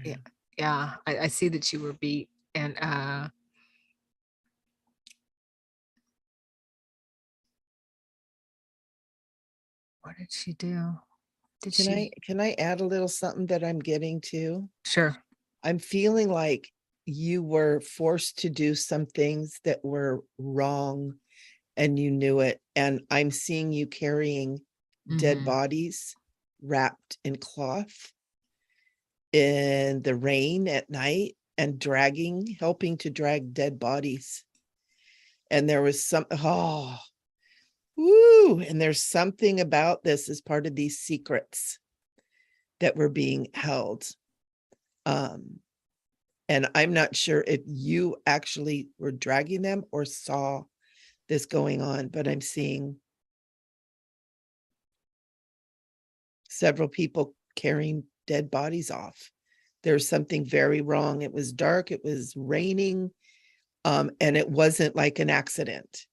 Yeah. Yeah, I see that you were beat, and what did she do? Did Can I she? can I add a little something that I'm getting to? Sure. I'm feeling like you were forced to do some things that were wrong and you knew it. And I'm seeing you carrying dead Mhm. bodies wrapped in cloth in the rain at night and helping to drag dead bodies. And there was woo, and there's something about this as part of these secrets that were being held. Um, and I'm not sure if you actually were dragging them or saw this going on, but I'm seeing several people carrying dead bodies off. There's something very wrong. It was dark, it was raining, and it wasn't like an accident.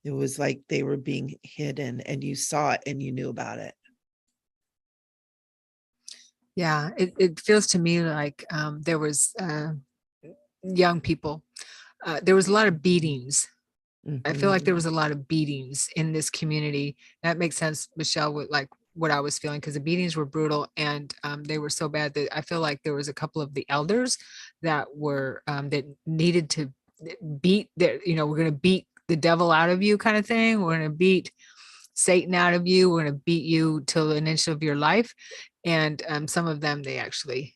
It was like they were being hidden and you saw it and you knew about it. Yeah, it feels to me like there was young people. There was a lot of beatings. I feel like there Mhm. was a lot of beatings in this community. That makes sense, Michelle, with like what I was feeling, because the beatings were brutal, and they were so bad that I feel like there was a couple of the elders that were that needed to beat their, we're going to beat the devil out of you, kind of thing. We're going to beat Satan out of you. We're going to beat you till an inch of your life. And some of them they actually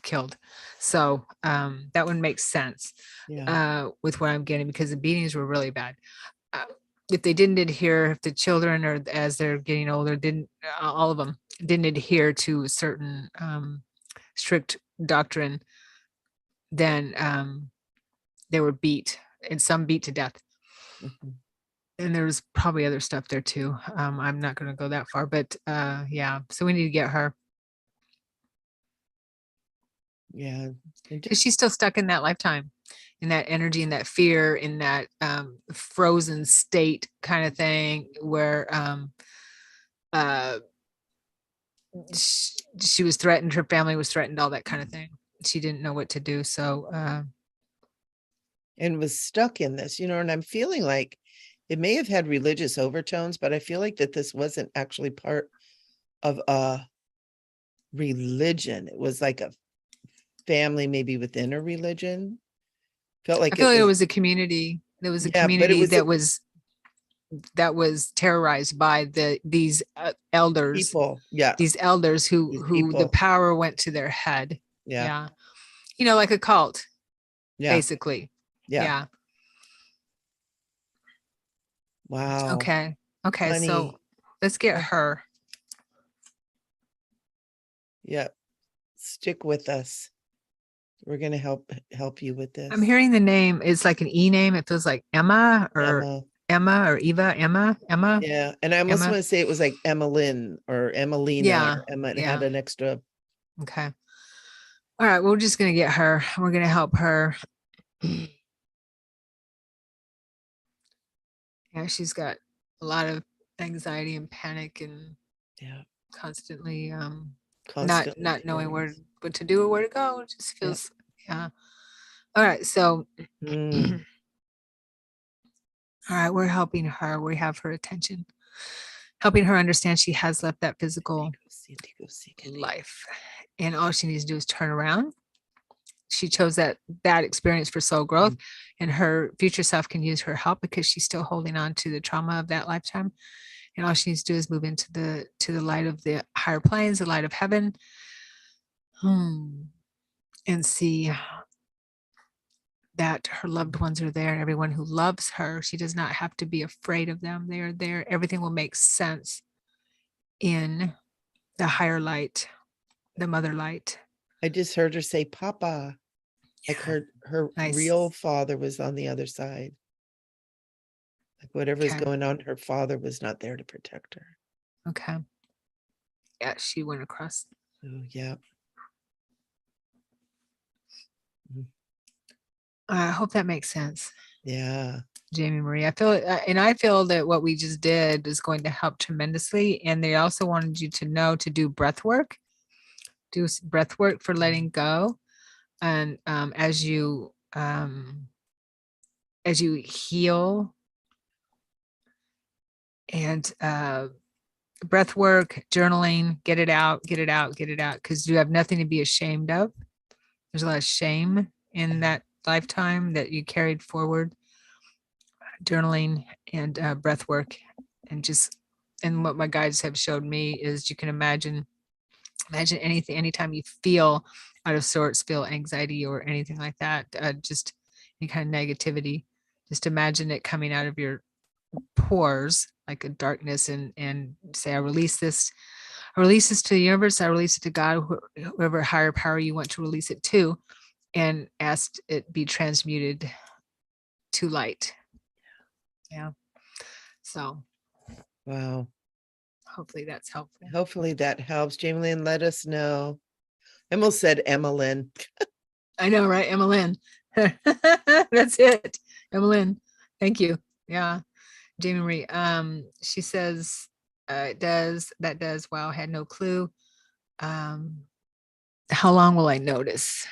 killed. So that one makes sense Yeah. with what I'm getting, because the beatings were really bad. Uh, if they didn't adhere, if the children, or as they're getting older, didn't, all of them didn't adhere to a certain strict doctrine, then they were beat, and some beat to death. Mhm. And there's probably other stuff there too. I'm not going to go that far, but yeah, so we need to get her, Yeah. because she's still stuck in that lifetime, in that energy, in that fear, in that frozen state, kind of thing, where uh, she was threatened, her family was threatened, all that kind of thing. She didn't know what to do. So And was stuck in this, and I'm feeling like it may have had religious overtones, but I feel like that this wasn't actually part of a religion. It was like a family, maybe within a religion. Felt I like feel it like it was, was a community. There was a yeah, but it community was that was that was terrorized by these elders, People. Yeah. these elders who These the people. power went to their head. Yeah. Yeah. You know, like a cult, Yeah. basically. Yeah. Yeah. Wow. Okay. Okay. Funny. So let's get her. Yeah. Stick with us. We're going to help you with this. I'm hearing the name. It's like an E name. It feels like Emma or Eva. Emma. Yeah. And I almost Emma. want to say it was like Emmeline or Emmelina. Yeah. Or Emma. It Yeah. had an extra. Okay. All right. We're just going to get her. We're going to help her. Yeah. She's got a lot of anxiety and panic and constantly, not knowing what to do or where to go. It just feels, yeah. All right. So, all right. We're helping her. We have her attention, helping her understand she has left that physical life. And all she needs to do is turn around. She chose that experience for soul growth, and her future self can use her help because she's still holding on to the trauma of that lifetime. And all she needs to do is move into the light of the higher planes, the light of heaven, and see that her loved ones are there, and everyone who loves her, she does not have to be afraid of them. They are there. Everything will make sense in the higher light, the mother light. I just heard her say, Papa. Like her Nice. real father was on the other side. Like whatever's going on, her father was not there to protect her. Okay. Yeah, she went across. Oh, yeah. I hope that makes sense. Yeah. Jamie Marie, I feel that what we just did is going to help tremendously. And they also wanted you to know to do breath work, for letting go. And as you heal, and breath work, journaling, get it out, because you have nothing to be ashamed of. There's a lot of shame in that lifetime that you carried forward. Journaling and breath work, and what my guides have showed me is you can imagine anything, anytime you feel out of sorts, feel anxiety or anything like that, just any kind of negativity, just imagine it coming out of your pores like a darkness, and say, I release this to the universe, I release it to God, whoever higher power you want to release it to, and ask it be transmuted to light. Yeah. So wow. Hopefully that's helpful. Hopefully that helps. Jamie Lynn, let us know. I almost said Emmeline. I know, right? Emmeline. That's it. Emmeline. Thank you. Yeah. Jamie Marie. She says that does. Wow, had no clue. How long will I notice?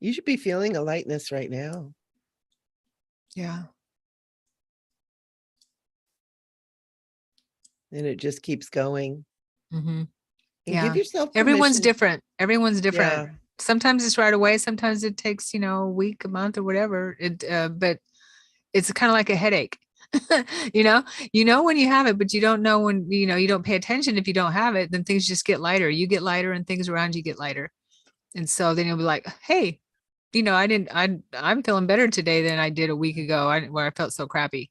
You should be feeling a lightness right now. Yeah. And it just keeps going. Mm-hmm. And yeah. give yourself permission. Everyone's different. Everyone's different. Yeah. Sometimes it's right away. Sometimes it takes, a week, a month, or whatever. But it's kind of like a headache. you know when you have it, but you don't know when, you don't pay attention. If you don't have it, then things just get lighter. You get lighter and things around you get lighter. And so then you'll be like, hey, I'm feeling better today than I did a week ago, where I felt so crappy.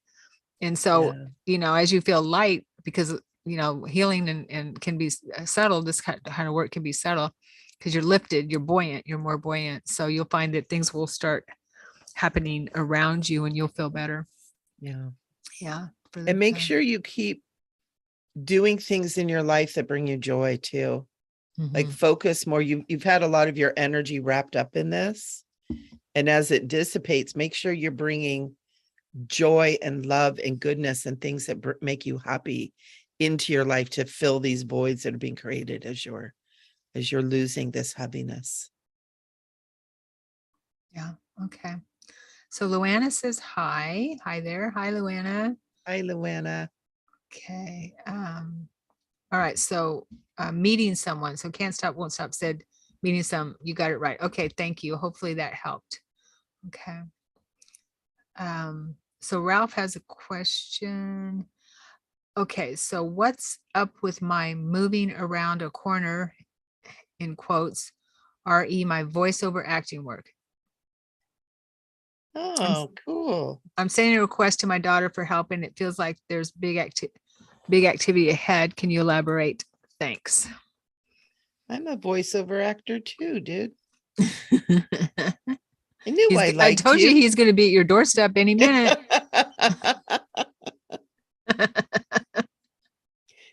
And so, as you feel light, because, healing and can be subtle, this kind of work can be subtle because you're lifted, you're buoyant, you're more buoyant. So you'll find that things will start happening around you and you'll feel better. Yeah. Yeah. And make sure you keep doing things in your life that bring you joy too. Mm-hmm. Like focus more. You've had a lot of your energy wrapped up in this. And as it dissipates, make sure you're bringing joy and love and goodness and things that make you happy into your life to fill these voids that are being created as you're losing this heaviness. Yeah. Okay. So Luana says hi. Hi there. Hi, Luana. Hi, Luana. Okay. All right. So meeting someone. So can't stop, won't stop said meeting some. You got it right. Okay. Thank you. Hopefully that helped. Okay. So Ralph has a question. Okay, so what's up with my moving around a corner, in quotes, re my voiceover acting work? Oh, cool. I'm sending a request to my daughter for help, and it feels like there's big activity ahead. Can you elaborate? Thanks. I'm a voiceover actor too, dude. I knew I I liked told you he's going to be at your doorstep any minute.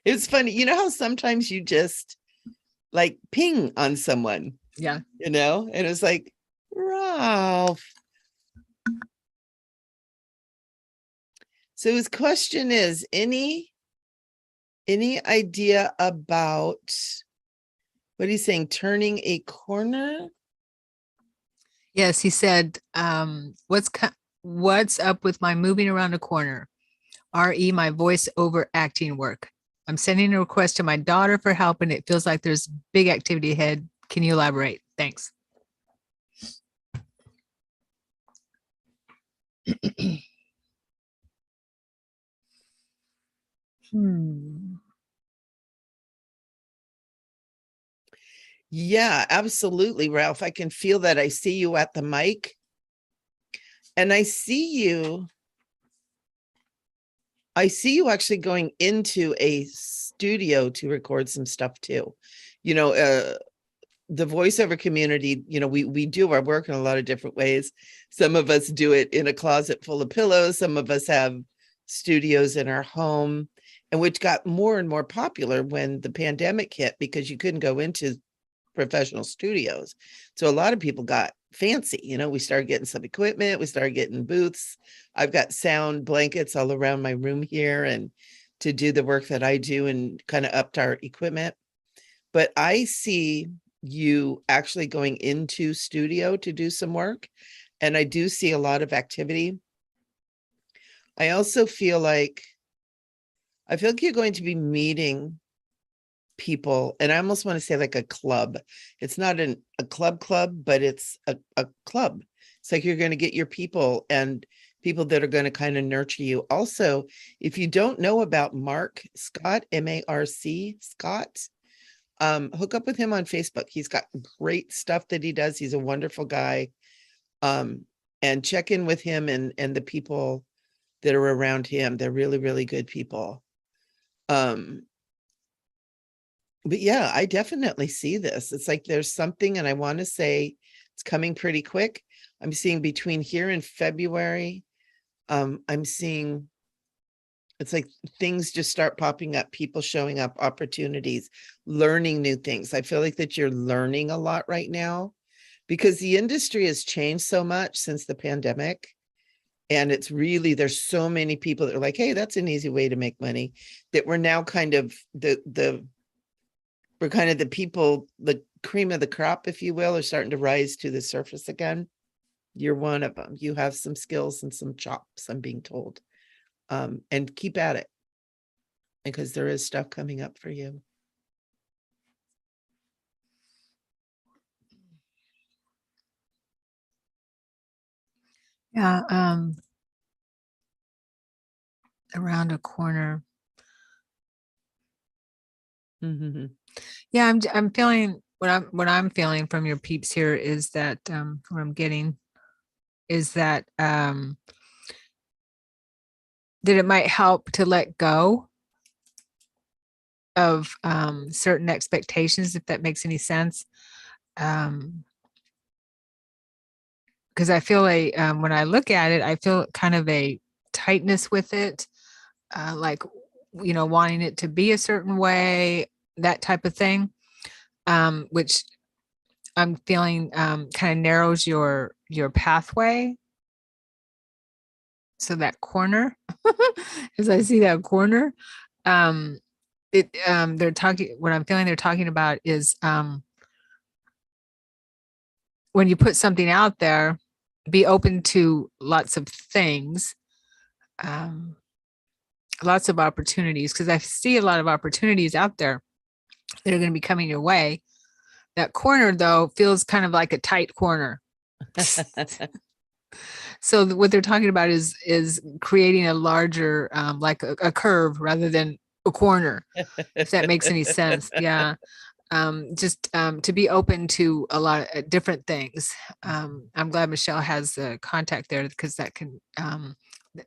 It's funny. You know how sometimes you just like ping on someone, Yeah. and it's like, Ralph. So his question is, any idea about what he's saying, turning a corner? Yes, he said, what's up with my moving around a corner? RE my voice over acting work. I'm sending a request to my daughter for help, and it feels like there's big activity ahead. Can you elaborate? Thanks. Yeah, absolutely, Ralph. I can feel that. I see you at the mic, and I see you actually going into a studio to record some stuff too. The voiceover community, we do our work in a lot of different ways. Some of us do it in a closet full of pillows. Some of us have studios in our home, and which got more and more popular when the pandemic hit, because you couldn't go into professional studios. So a lot of people got fancy. We started getting some equipment. We started getting booths. I've got sound blankets all around my room here, and to do the work that I do, and kind of upped our equipment. But I see you actually going into studio to do some work, and I do see a lot of activity. I also feel like you're going to be meeting people, and I almost want to say like a club. It's not a club, but it's a club. It's like you're going to get your people, and people that are going to kind of nurture you. Also, if you don't know about Mark Scott, M-A-R-C Scott, hook up with him on Facebook. He's got great stuff that he does. He's a wonderful guy. And check in with him and the people that are around him. They're really, really good people. But yeah, I definitely see this. It's like there's something, and I want to say it's coming pretty quick. I'm seeing between here and February, I'm seeing it's like things just start popping up, people showing up, opportunities, learning new things. I feel like that you're learning a lot right now, because the industry has changed so much since the pandemic. And it's really, there's so many people that are like, hey, that's an easy way to make money, that we're now kind of we're kind of the people, the cream of the crop, if you will, are starting to rise to the surface again. You're one of them. You have some skills and some chops, I'm being told. And keep at it, because there is stuff coming up for you. Yeah. Around a corner. Mm-hmm. Yeah, I'm feeling what I'm feeling from your peeps here is that what I'm getting is that that it might help to let go of certain expectations, if that makes any sense. Because I feel when I look at it, I feel kind of a tightness with it, like wanting it to be a certain way, that type of thing, which I'm feeling kind of narrows your pathway. So that corner, as I see that corner, they're talking. What I'm feeling they're talking about is when you put something out there, be open to lots of things, lots of opportunities, because I see a lot of opportunities out there that are going to be coming your way. That corner, though, feels kind of like a tight corner. So what they're talking about is creating a larger, like a curve rather than a corner, if that makes any sense. Yeah. Just to be open to a lot of different things. I'm glad Michelle has the contact there because that can,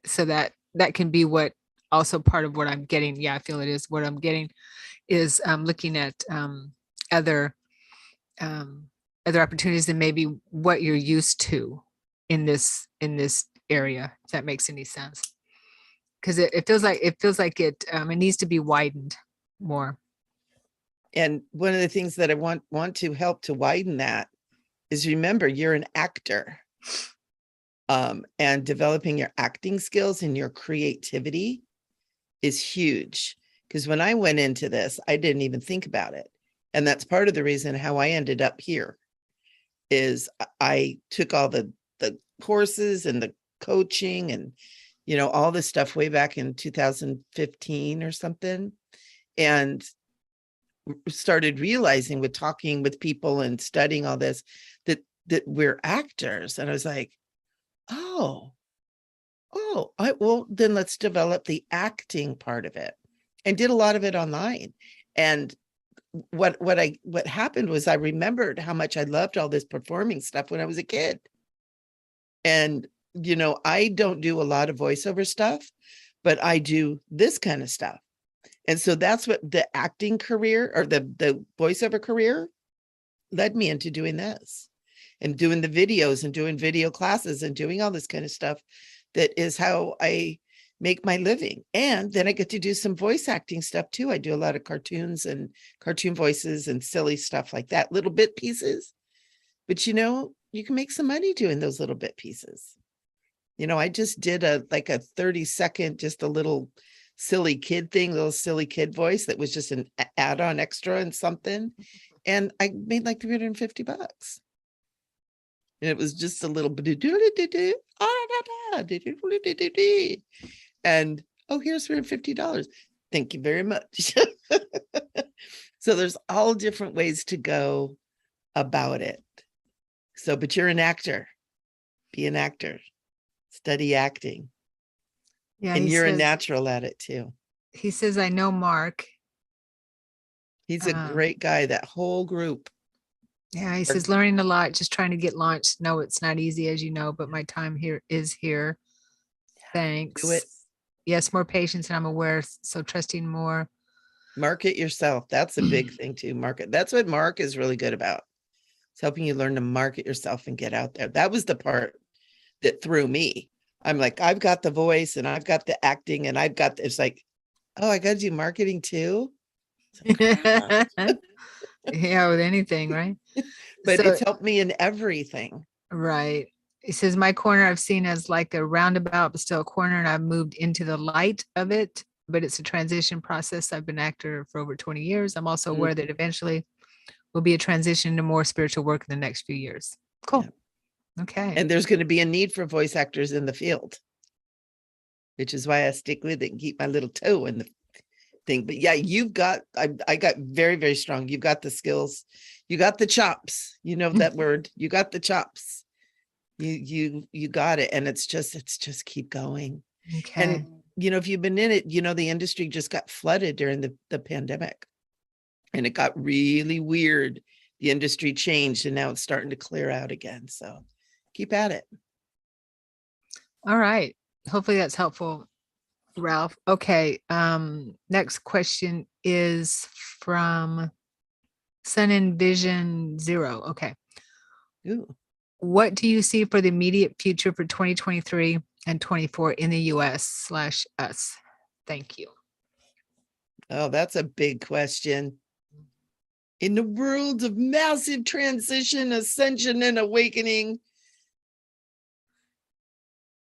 so that can be what also part of what I'm getting. Yeah, I feel it is what I'm getting is looking at other um, other opportunities than maybe what you're used to in this area. If that makes any sense, because it feels like it needs to be widened more. And one of the things that I want to help to widen that is, remember, you're an actor. And developing your acting skills and your creativity is huge. Because when I went into this, I didn't even think about it. And that's part of the reason how I ended up here is I took all the courses and the coaching and, all this stuff way back in 2015 or something. And started realizing with talking with people and studying all this, that we're actors. And I was like, well, then let's develop the acting part of it, and did a lot of it online. And what happened was I remembered how much I loved all this performing stuff when I was a kid. And, I don't do a lot of voiceover stuff, but I do this kind of stuff. And so that's what the acting career or the voiceover career led me into doing this and doing the videos and doing video classes and doing all this kind of stuff. That is how I make my living. And then I get to do some voice acting stuff too. I do a lot of cartoons and cartoon voices and silly stuff like that, little bit pieces. But you can make some money doing those little bit pieces. I just did a 30-second, just a little silly kid thing, little silly kid voice that was just an add-on extra and something. And I made like $350. And it was just a little bit and here's $350. Thank you very much. So there's all different ways to go about it. So, but you're an actor. Be an actor. Study acting. Yeah, and you're a natural at it too. He says, I know Mark. He's a great guy, that whole group. Yeah, he says, learning a lot, just trying to get launched. No, it's not easy, as you know, but my time here is here. Thanks. Do it. Yes, more patience, and I'm aware, so trusting more. Market yourself. That's a big thing too. Market. That's what Mark is really good about. It's helping you learn to market yourself and get out there. That was the part that threw me. I'm like, I've got the voice and I've got the acting and I've got, it's like, oh, I got to do marketing too. Yeah, with anything, right? But it's helped me in everything. Right. He says, my corner I've seen as like a roundabout, but still a corner, and I've moved into the light of it, but it's a transition process. I've been an actor for over 20 years. I'm also aware that eventually will be a transition to more spiritual work in the next few years. Cool. Yeah. Okay. And there's going to be a need for voice actors in the field, which is why I stick with it and keep my little toe in the thing. But yeah, you've got, I got very, very strong. You've got the skills. You got the chops. You know that word. You got the chops. You got it. And it's just keep going. Okay. And, if you've been in it, the industry just got flooded during the pandemic and it got really weird. The industry changed and now it's starting to clear out again. So keep at it. All right. Hopefully that's helpful, Ralph. Okay. Next question is from Sun and Vision Zero. Okay. Ooh. What do you see for the immediate future for 2023 and 24 in the US/us? Thank you. Oh, that's a big question. In the world of massive transition, ascension, and awakening,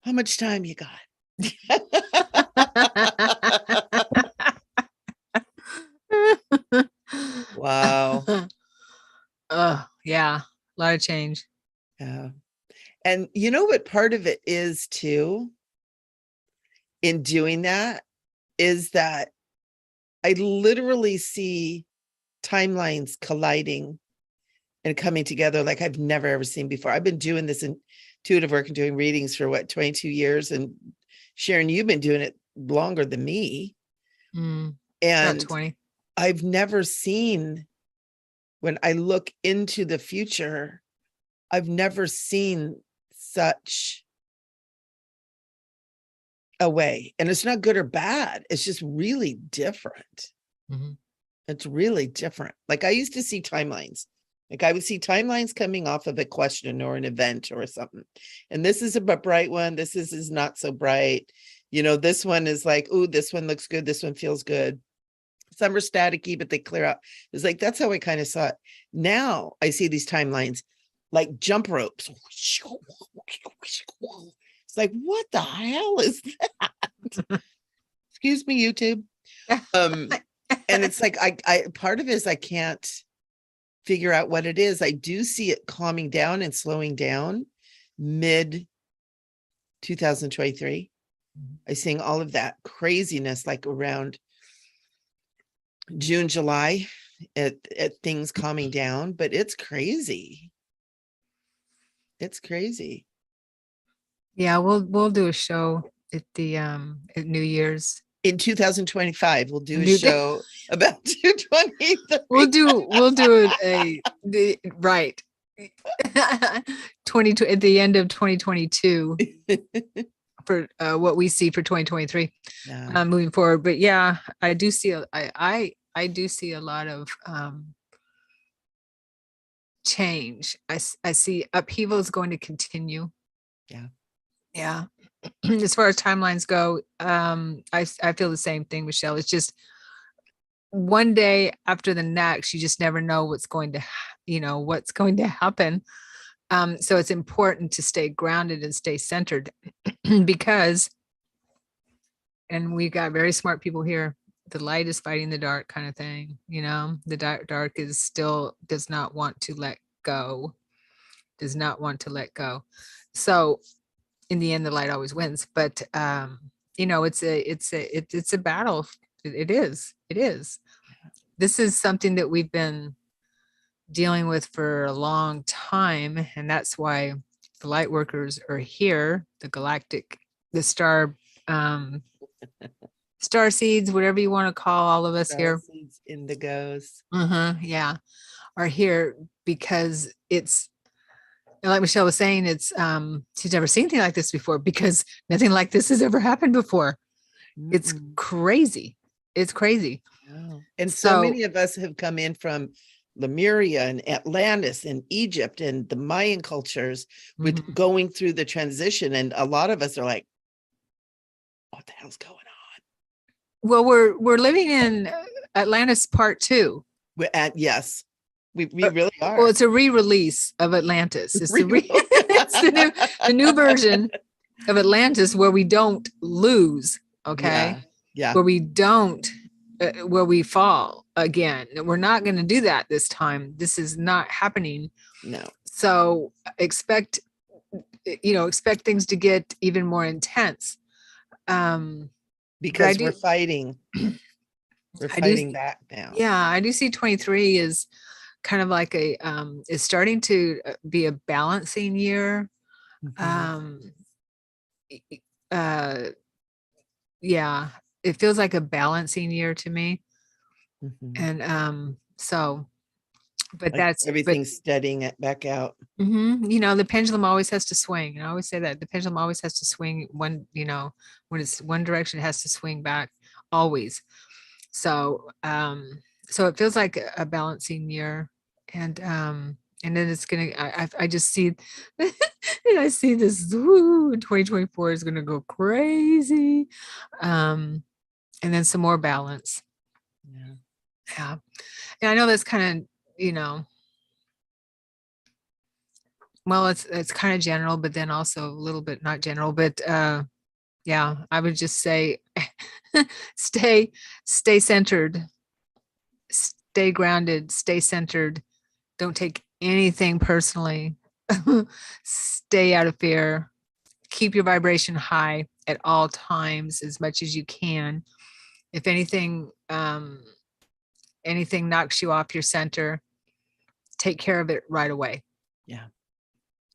how much time you got? Wow. Yeah, a lot of change. Yeah. And you know what part of it is too, in doing that, is that I literally see timelines colliding and coming together like I've never ever seen before. I've been doing this intuitive work and doing readings for 22 years. And Sharon, you've been doing it longer than me. About And 20. I've never seen, when I look into the future, I've never seen such a way. And it's not good or bad. It's just really different. Mhm. It's really different. Like I used to see timelines. Like I would see timelines coming off of a question or an event or something. And this is a bright one. This is not so bright. You know, this one is like, oh, this one looks good. This one feels good. Some are staticky, but they clear out. It's like, that's how I kind of saw it. Now I see these timelines like jump ropes. It's like, what the hell is that? Excuse me, YouTube. And it's like, I part of it is I can't figure out what it is. I do see it calming down and slowing down mid 2023. I seeing all of that craziness like around June, July, at things calming down, but it's crazy. It's crazy. Yeah, we'll do a show at the at New Year's. In 2025, we'll do a New- show about 223. We'll do right 22 at the end of 2022 for what we see for 2023 Yeah. moving forward. But yeah, I do see I do see a lot of change. I see upheaval is going to continue. Yeah. Yeah. As far as timelines go, I feel the same thing, Michelle. It's just one day after the next, you just never know what's going to, what's going to happen. So it's important to stay grounded and stay centered because, and we got very smart people here, the light is fighting the dark kind of thing. The dark is still does not want to let go, So in the end, the light always wins. But it's a battle. It is. This is something that we've been dealing with for a long time, and that's why the light workers are here. The star seeds, whatever you want to call all of us here. Seeds, indigos. Yeah, are here because it's. And like Michelle was saying, it's she's never seen anything like this before because nothing like this has ever happened before. It's crazy. It's crazy. Yeah. And so many of us have come in from Lemuria and Atlantis and Egypt and the Mayan cultures with going through the transition. And a lot of us are like, what the hell's going on? Well, we're living in Atlantis Part 2. Yes. We really are. Well, it's a re-release of Atlantis. It's the new version of Atlantis where we don't lose. Okay. Yeah. Where we don't, where we fall again. We're not going to do that this time. This is not happening. No. So expect things to get even more intense. Because we're fighting. We're fighting back now. Yeah, I do see 23 is kind of like is starting to be a balancing year. Yeah, it feels like a balancing year to me. And but like everything's steadying it back out. The pendulum always has to swing. And I always say that the pendulum always has to swing when it's one direction, it has to swing back always. So it feels like a balancing year. And then it's gonna I just see and I see this 2024 is gonna go crazy. And then some more balance. Yeah. And I know that's kind of, well, it's kind of general, but then also a little bit not general, but yeah, I would just say stay centered, stay grounded, stay centered. Don't take anything personally. Stay out of fear. Keep your vibration high at all times as much as you can. If anything knocks you off your center, take care of it right away. Yeah.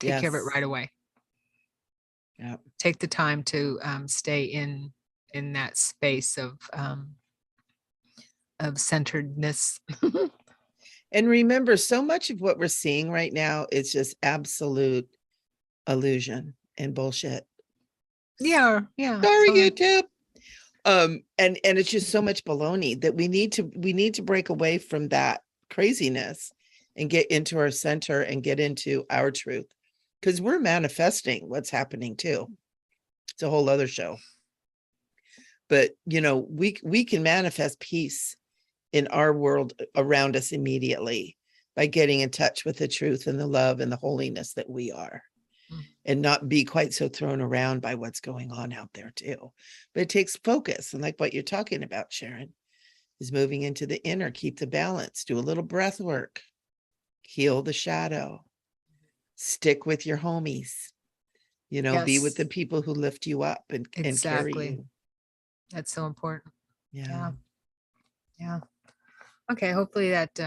Take care of it right away. Yeah. Take the time to stay in that space of centeredness. And remember, so much of what we're seeing right now is just absolute illusion and bullshit. Yeah. Sorry, Totally. YouTube. And it's just so much baloney that we need to break away from that craziness and get into our center and get into our truth, because we're manifesting what's happening too. It's a whole other show. But we can manifest peace in our world around us immediately by getting in touch with the truth and the love and the holiness that we are, and not be quite so thrown around by what's going on out there too. But it takes focus. And like what you're talking about, Sharon, is moving into the inner, keep the balance, do a little breath work, heal the shadow, stick with your homies, be with the Yes, people who lift you up and carry exactly. you. That's so important. Yeah. Yeah. Okay. Hopefully that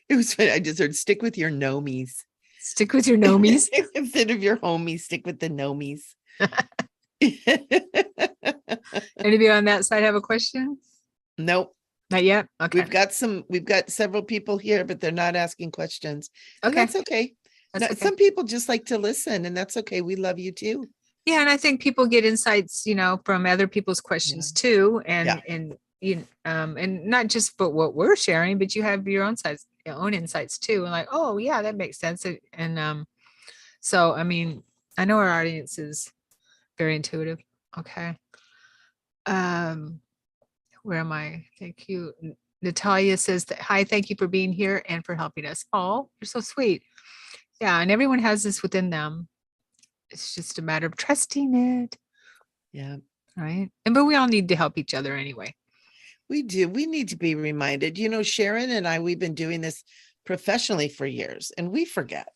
It was funny. I just heard stick with your nomies. stick with your nomies. Instead of your homies, stick with the nomies. Anybody on that side have a question? Nope. Not yet. Okay. We've got several people here, but they're not asking questions. And Okay. that's okay. That's okay. Some people just like to listen, and that's okay. We love you too. Yeah, and I think people get insights, from other people's questions too, and and not just but what we're sharing, but you have your own insights too, and like, oh yeah, that makes sense. And so I mean, I know our audience is very intuitive. Okay. Where am I? Thank you. Natalia says that, hi, thank you for being here and for helping us. Oh, you're so sweet. Yeah, and everyone has this within them. It's just a matter of trusting it. Yeah. Right. But we all need to help each other anyway. We do. We need to be reminded. Sharon and I, we've been doing this professionally for years, and we forget.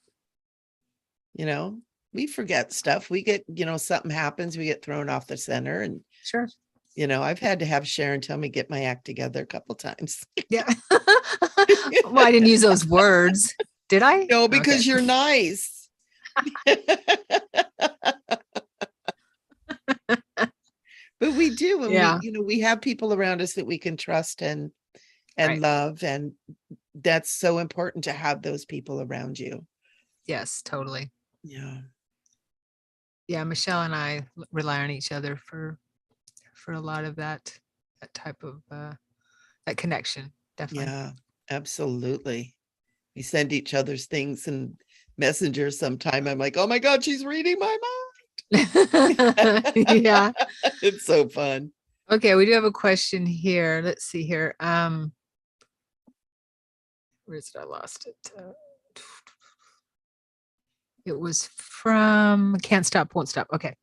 We forget stuff. We get, something happens, we get thrown off the center. And sure. I've had to have Sharon tell me get my act together a couple times. Yeah. Well, I didn't use those words. Did I? No, because you're nice. But we do. And we have people around us that we can trust and right. love. And that's so important to have those people around you. Yes, totally. Yeah. Yeah. Michelle and I rely on each other for a lot of that type of that connection. Definitely. Yeah, absolutely. We send each other's things and messengers sometime. I'm like, oh my God, she's reading my mind. Yeah. It's so fun. Okay, we do have a question here. Let's see here. Where is it? I lost it. It was from Can't Stop, Won't Stop. Okay.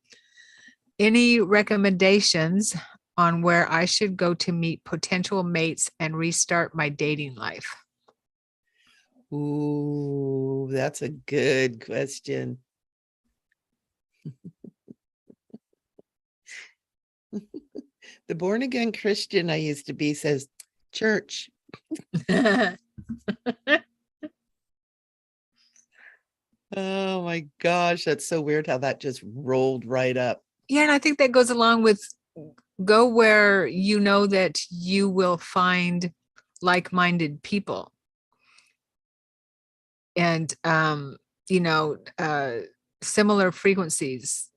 Any recommendations on where I should go to meet potential mates and restart my dating life? Ooh, that's a good question. The born again Christian I used to be says church. Oh my gosh, that's so weird how that just rolled right up. Yeah, and I think that goes along with go where you know that you will find like-minded people. And similar frequencies,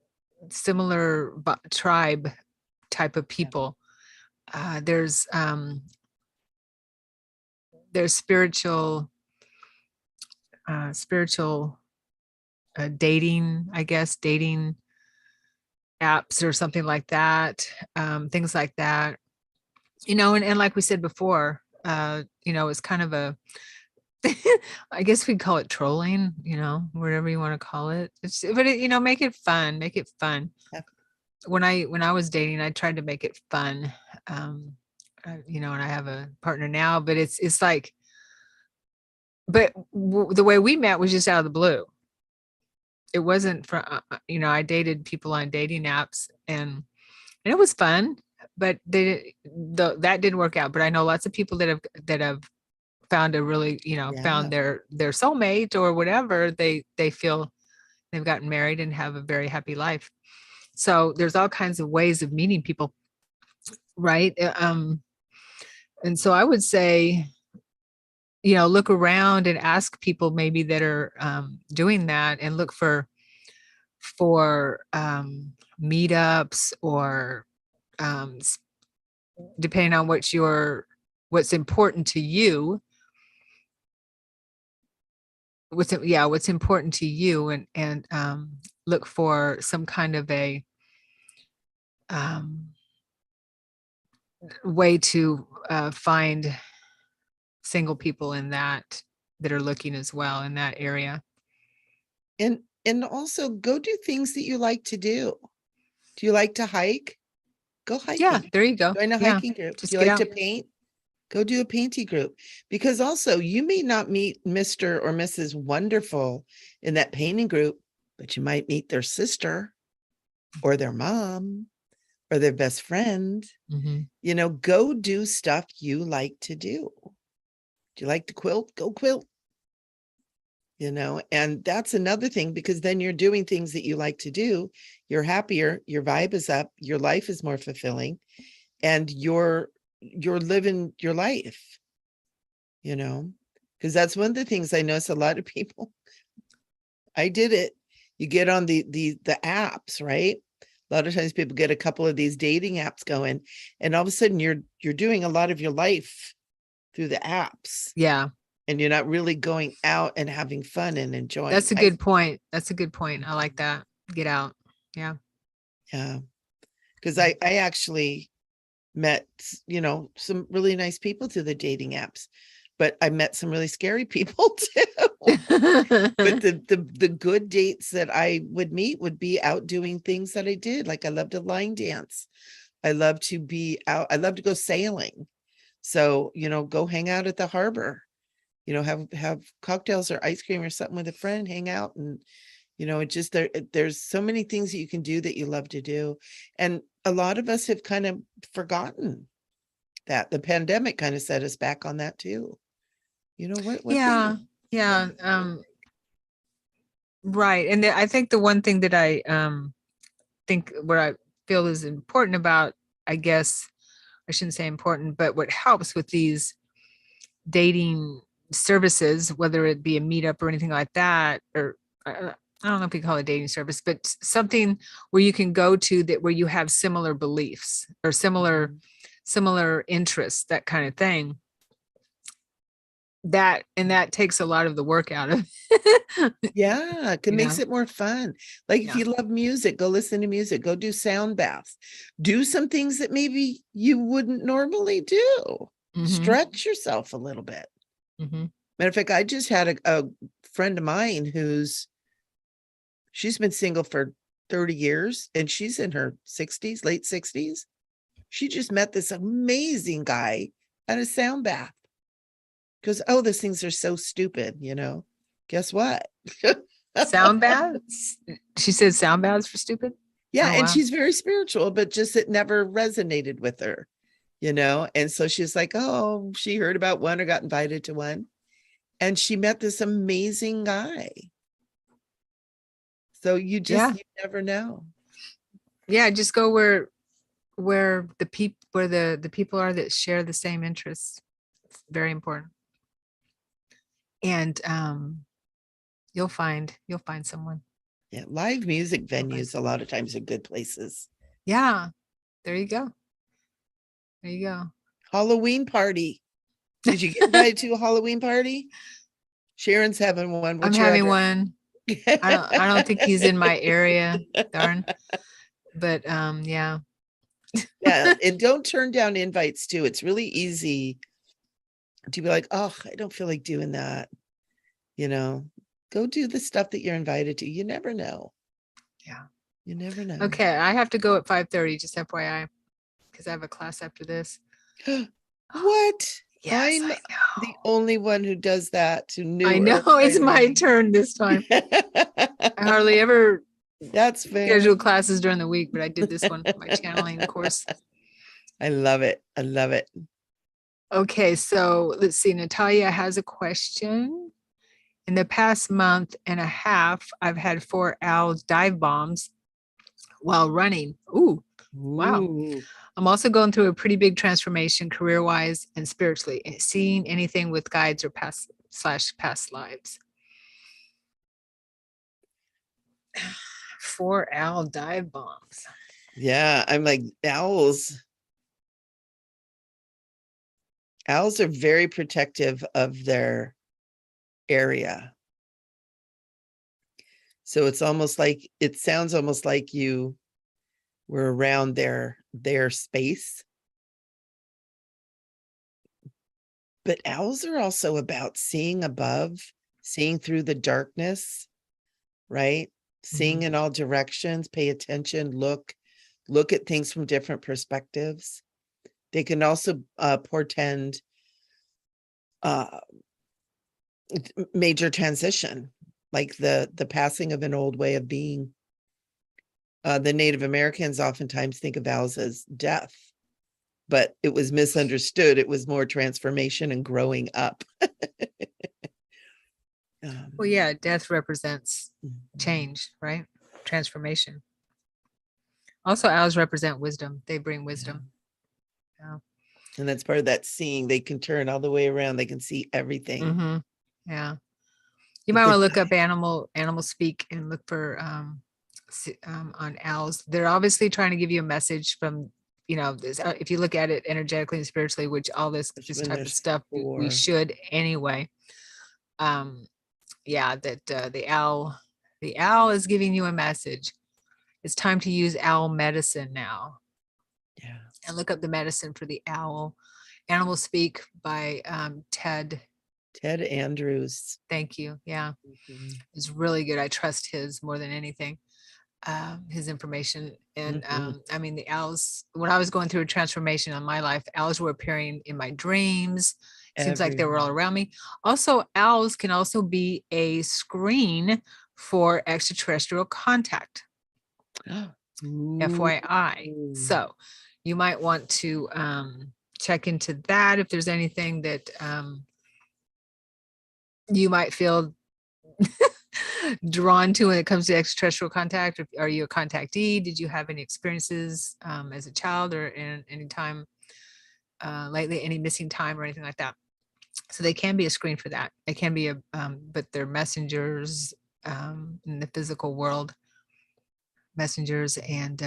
similar tribe type of people. There's spiritual dating, I guess, dating apps or something like that, things like that, and like we said before, it's kind of a I guess we'd call it trolling, whatever you want to call it. Make it fun. Make it fun. Yeah. When I was dating, I tried to make it fun. And I have a partner now, but it's like, but the way we met was just out of the blue. It wasn't from, I dated people on dating apps and it was fun, but that didn't work out. But I know lots of people that have found a really, found their soulmate or whatever they feel they've gotten married and have a very happy life. So there's all kinds of ways of meeting people, right? And so I would say, look around and ask people maybe that are doing that, and look for meetups, or depending on what's important to you, what's important to you, and look for some kind of a way to find single people that are looking as well in that area. And also go do things that you like to do. Do you like to hike? Go hiking. Yeah, there you go. Join a Yeah, hiking group. Do just you get like to out. paint? Go do a painting group. Because also you may not meet Mr. or Mrs. Wonderful in that painting group, but you might meet their sister or their mom or their best friend. Mhm. Go do stuff you like to do. Do you like to quilt? Go quilt. And that's another thing, because then you're doing things that you like to do. You're happier, your vibe is up, your life is more fulfilling, and you're living your life, because that's one of the things I notice a lot of people. I did it. You get on the apps, right? A lot of times people get a couple of these dating apps going, and all of a sudden you're doing a lot of your life through the apps. Yeah. And you're not really going out and having fun and enjoying. That's a good point. That's a good point. I like that. Get out. Yeah. Yeah. Because I actually met, some really nice people through the dating apps, but I met some really scary people too. But the good dates that I would meet would be out doing things that I did. Like I love to line dance. I love to be out. I love to go sailing. So, go hang out at the harbor. Have cocktails or ice cream or something with a friend, hang out. And, it just, there's so many things that you can do that you love to do. And a lot of us have kind of forgotten that. The pandemic kind of set us back on that too. What Yeah. thing? Yeah. Right. And I think the one thing that I think what I feel is important about, I guess I shouldn't say important, but what helps with these dating services, whether it be a meetup or anything like that, or I don't know if we call it a dating service, but something where you can go to that where you have similar beliefs or similar interests, that kind of thing. That takes a lot of the work out of it. Yeah, it makes it more fun. Like if you love music, go listen to music, go do sound baths, do some things that maybe you wouldn't normally do. Stretch yourself a little bit. Matter of fact, I just had a friend of mine she's been single for 30 years and she's in her 60s, late 60s. She just met this amazing guy at a sound bath. Goes, oh, those things are so stupid, Guess what? Sound baths? She said sound baths for stupid? Yeah, Oh, and wow. she's very spiritual, but just it never resonated with her, And so she's like, oh, she heard about one or got invited to one. And she met this amazing guy. So you never know. Yeah, just go where the people are that share the same interests. It's very important. And you'll find someone. Yeah, live music venues a lot of times are good places. Yeah, there you go. There you go. Halloween party. Did you get invited to a Halloween party? Sharon's having one. I'm having one. I don't think he's in my area. Darn. But yeah. Yeah, and don't turn down invites too. It's really easy to be like, oh, I don't feel like doing that. Go do the stuff that you're invited to. You never know. Yeah. You never know. Okay, I have to go at 5:30, just FYI, because I have a class after this. What? Yes, I'm I know. the only one who does that to new. I know it's my turn this time. I hardly ever That's fair. schedule classes during the week, but I did this one for my channeling course. I love it. I love it. Okay, so let's see. Natalia has a question. In the past month and a half, I've had 4 owls dive bombs while running. Ooh, wow. Ooh. I'm also going through a pretty big transformation career-wise and spiritually, seeing anything with guides or past lives. 4 owl dive bombs. Yeah, I'm like owls. Owls are very protective of their area. So it's almost like, it sounds almost like you were around their space. But owls are also about seeing above, seeing through the darkness, right? Seeing in all directions, pay attention, look at things from different perspectives. They can also portend major transition, like the passing of an old way of being. The Native Americans oftentimes think of owls as death, but it was misunderstood. It was more transformation and growing up. Well, yeah, death represents Mhm. change, right? Transformation. Also, owls represent wisdom. They bring wisdom. Yeah. And that's part of that seeing. They can turn all the way around. They can see everything. Yeah. You But might the want to look up animal speak and look for on owls. They're obviously trying to give you a message from, this, if you look at it energetically and spiritually, which all this when type of there's stuff we 4. should anyway. Yeah, that the owl is giving you a message. It's time to use owl medicine now. Yeah. And look up the medicine for the owl. Animal Speak by Ted. Ted Andrews. Thank you. Yeah, Mhm. it's really good. I trust his more than anything. His information. And I mean, the owls, when I was going through a transformation on my life, owls were appearing in my dreams. Seems like they were all Everywhere. around me. Also, owls can also be a screen for extraterrestrial contact. FYI. Ooh. So you might want to check into that if there's anything that you might feel drawn to when it comes to extraterrestrial contact. Are you a contactee? Did you have any experiences as a child or in any time lately, any missing time or anything like that? So they can be a screen for that. They can be but they're messengers in the physical world, messengers and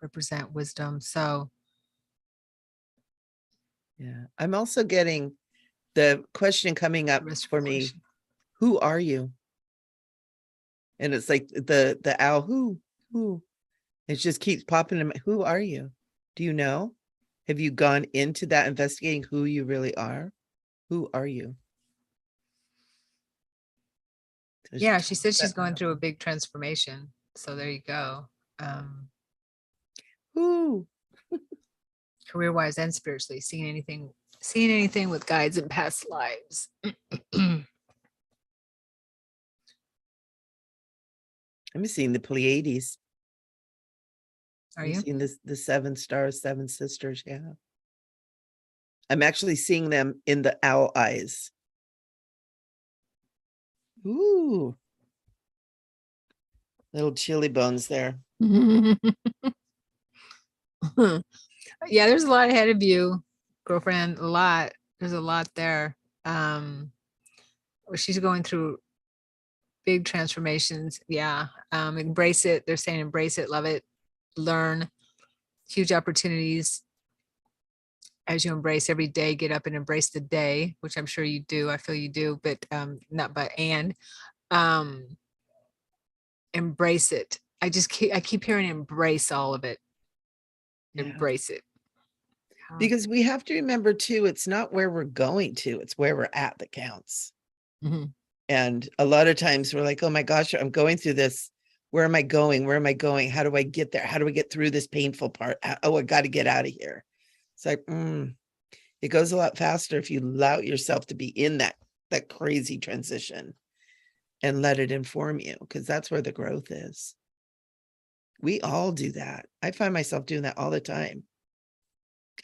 represent wisdom. So Yeah. I'm also getting the question coming up for me. Who are you? And it's like the owl, who? It just keeps popping in. Who are you? Do you know? Have you gone into that investigating who you really are? Who are you? Yeah, she says she's going through a big transformation. So there you go. Who? Career wise and spiritually, seeing anything with guides in past lives. I'm seeing the Pleiades. Are I'm you? seeing the 7 stars, 7 sisters. Yeah. I'm actually seeing them in the owl eyes. Ooh. Little chili bones there. Yeah, there's a lot ahead of you, girlfriend. A lot. There's a lot there. She's going through big transformations. Yeah. Embrace it. They're saying embrace it, love it, learn. Huge opportunities as you embrace every day, get up and embrace the day, which I'm sure you do. I feel you do, but not but and um embrace it. I keep hearing embrace all of it. Yeah. Embrace it. Because we have to remember too, it's not where we're going to, it's where we're at that counts. Mhm. And a lot of times we're like, oh my gosh, I'm going through this. Where am I going? Where am I going? How do I get there? How do I get through this painful part? Oh, I got to get out of here. It's like, it goes a lot faster if you allow yourself to be in that crazy transition and let it inform you, because that's where the growth is. We all do that. I find myself doing that all the time.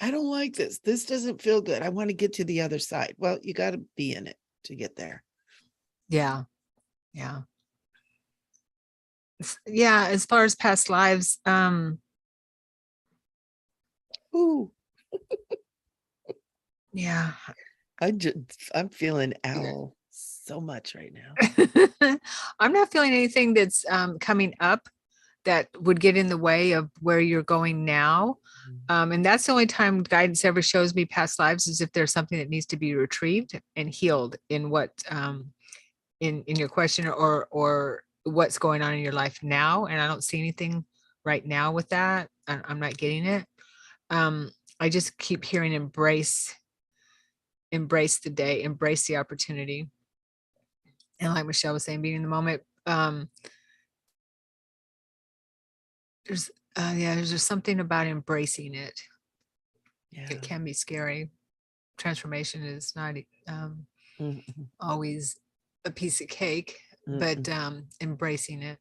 I don't like this. This doesn't feel good. I want to get to the other side. Well, you got to be in it to get there. Yeah. Yeah. Yeah. As far as past lives, Ooh, yeah. I'm feeling owl so much right now. I'm not feeling anything that's coming up that would get in the way of where you're going now. And that's the only time guidance ever shows me past lives is if there's something that needs to be retrieved and healed in what in your question or what's going on in your life now. And I don't see anything right now with that. I'm not getting it. Um, I just keep hearing embrace the day, embrace the opportunity. And like Michelle was saying, being in the moment. There's there's just something about embracing it. Yeah. It can be scary. Transformation is not always a piece of cake, but embracing it.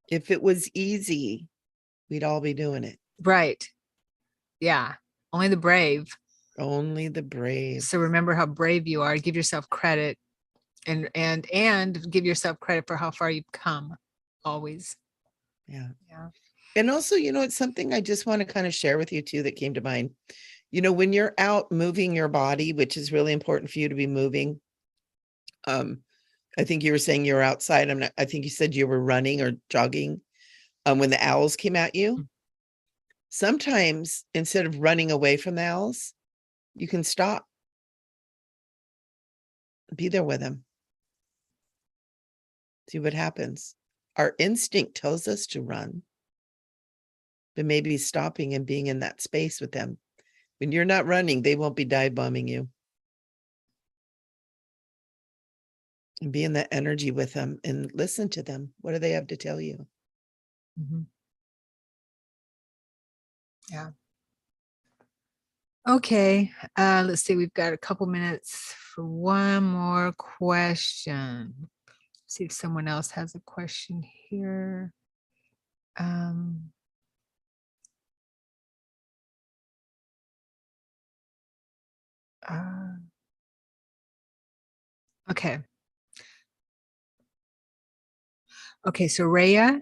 If it was easy, we'd all be doing it. Right. Yeah. Only the brave. Only the brave. So remember how brave you are. Give yourself credit and give yourself credit for how far you've come. Always. Yeah. Yeah. And also, it's something I just want to kind of share with you too that came to mind. When you're out moving your body, which is really important for you to be moving. I think you were saying you're outside. I think you said you were running or jogging when the owls came at you. Sometimes instead of running away from the owls, you can stop. Be there with them. See what happens. Our instinct tells us to run, but maybe stopping and being in that space with them. When you're not running, they won't be dive bombing you. And be in that energy with them and listen to them. What do they have to tell you? Yeah. Okay. Let's see. We've got a couple minutes for one more question. See if someone else has a question here. Um, uh, okay. Okay. So Rhea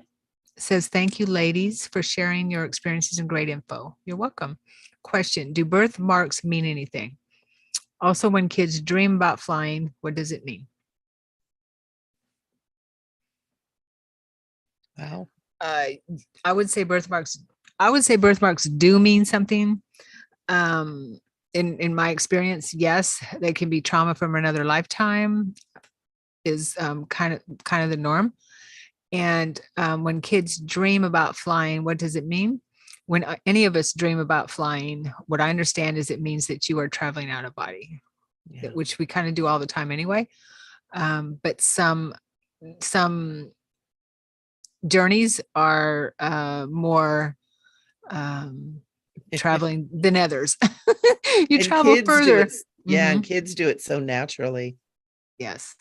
says, thank you, ladies, for sharing your experiences and great info. You're welcome. Question: do birthmarks mean anything? Also, when kids dream about flying, what does it mean? Wow. I would say birthmarks. I would say birthmarks do mean something. In my experience, yes, they can be trauma from another lifetime. Is kind of the norm. And when kids dream about flying, what does it mean? When any of us dream about flying, what I understand is it means that you are traveling out of body, which we kind of do all the time anyway. But some journeys are more traveling than others. You and travel kids do further. it. Yeah, and kids do it so naturally. Yes.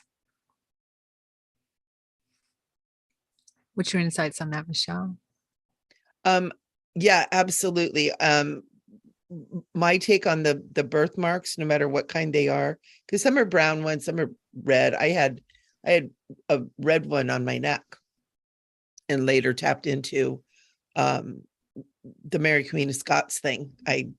What's your insights on that, Michelle? Yeah, absolutely. My take on the birthmarks, no matter what kind they are, because some are brown ones, some are red. I had a red one on my neck and later tapped into the Mary Queen of Scots thing. I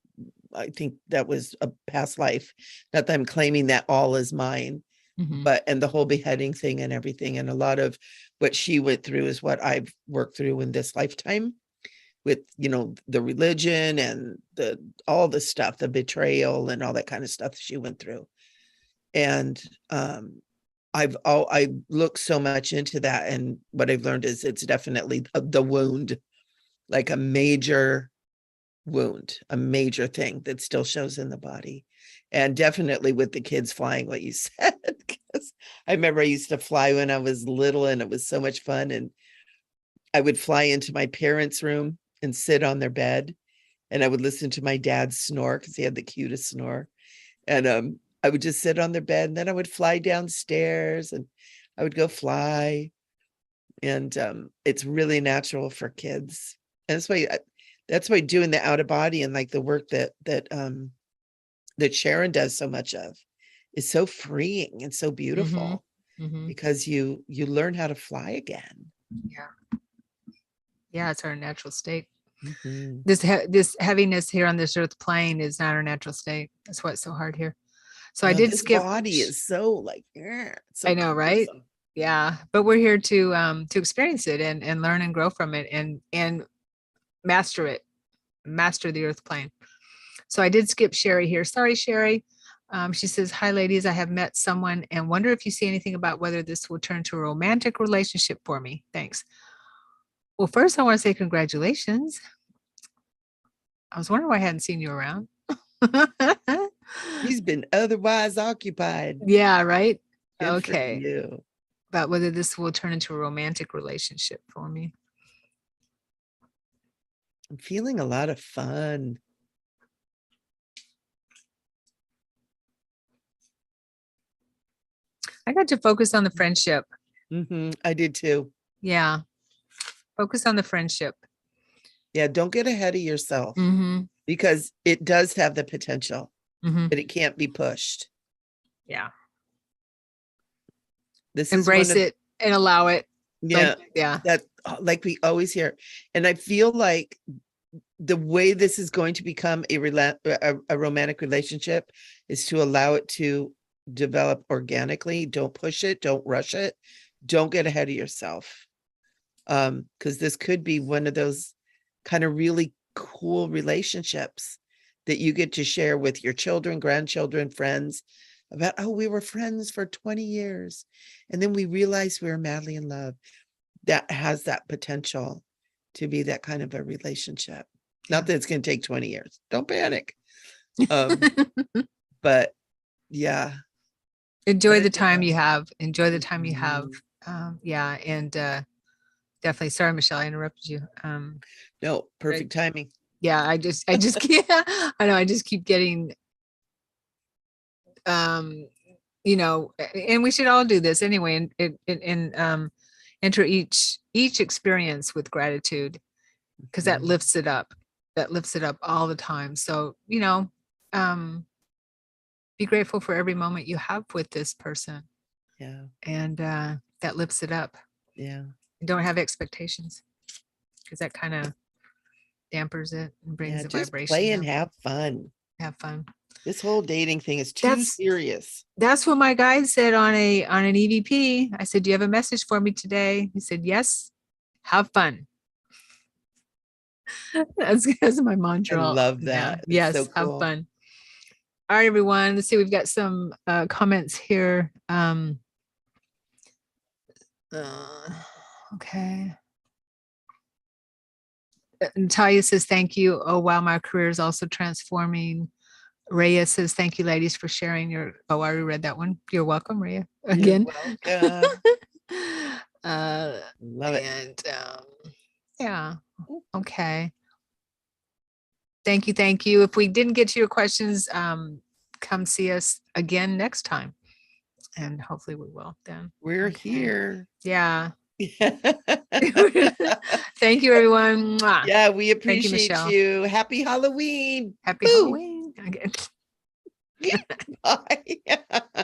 think that was a past life. Not that I'm claiming that all is mine, but and the whole beheading thing and everything. And a lot of what she went through is what I've worked through in this lifetime with, the religion and all the stuff, the betrayal and all that kind of stuff she went through. And I looked so much into that. And what I've learned is it's definitely the wound, like a major wound, a major thing that still shows in the body. And definitely with the kids flying, what you said, because I remember I used to fly when I was little and it was so much fun. And I would fly into my parents' room and sit on their bed. And I would listen to my dad snore because he had the cutest snore. And I would just sit on their bed and then I would fly downstairs and I would go fly. And it's really natural for kids. And that's why doing the out of body and like the work that Sharon does so much of is so freeing and so beautiful. Mhm. because you learn how to fly again. Yeah. Yeah, it's our natural state. Mhm. This heaviness here on this earth plane is not our natural state. That's why it's so hard here. So I Oh, did this skip. body is so like, it's so I know, right? cumbersome. Yeah, but we're here to experience it and learn and grow from it and master it, master the earth plane. So I did skip Sherry here. Sorry, Sherry. She says, "Hi, ladies. I have met someone and wonder if you see anything about whether this will turn to a romantic relationship for me. Thanks." Well, first I want to say congratulations. I was wondering why I hadn't seen you around. He's been otherwise occupied. Yeah, right. Good for Okay. you. About whether this will turn into a romantic relationship for me. I'm feeling a lot of fun. I got to focus on the friendship. I did too. Yeah. Focus on the friendship. Yeah, don't get ahead of yourself Mm-hmm. because it does have the potential, Mm-hmm. but it can't be pushed. Yeah. This Embrace is one of, it and allow it. yeah, Yeah. that like we always hear. And I feel like the way this is going to become a romantic relationship is to allow it to develop organically. Don't push it, don't rush it, don't get ahead of yourself. Because this could be one of those kind of really cool relationships that you get to share with your children, grandchildren, friends about, oh, we were friends for 20 years. And then we realized we were madly in love. That has that potential to be that kind of a relationship. Not that it's going to take 20 years. Don't panic. But yeah. Enjoy the time you have. Enjoy the time you have. Mhm. Yeah. And definitely. Sorry, Michelle, I interrupted you. No, perfect timing. Yeah, I just can't. I know. I just keep getting, and we should all do this anyway, and enter each experience with gratitude, because that Mhm. lifts it up. That lifts it up all the time. So, be grateful for every moment you have with this person, Yeah. and that lifts it up. Yeah. Don't have expectations, because that kind of dampers it and brings Yeah. the Just vibration play and down. have fun. Have fun. This whole dating thing is too serious. That's what my guide said on an EVP. I said, "Do you have a message for me today?" He said, "Yes. Have fun." That's my I mantra. love Yeah. that. It's so Yes. Have cool. fun. All right, everyone. Let's see. We've got some comments here. Okay. Natalia says, "Thank you. Oh, wow. My career is also transforming." Rhea says, "Thank you, ladies, for sharing your." Oh, I already read that one. You're welcome, Rhea. You're Again. welcome. Love it. And yeah. Okay. Thank you. Thank you. If we didn't get to your questions, come see us again next time. And hopefully we will then. We're Okay. here. Yeah. Thank you, everyone. Mwah. Yeah, we Thank you, appreciate Michelle. you. Happy Halloween. Happy Boo. Halloween. Okay. Bye.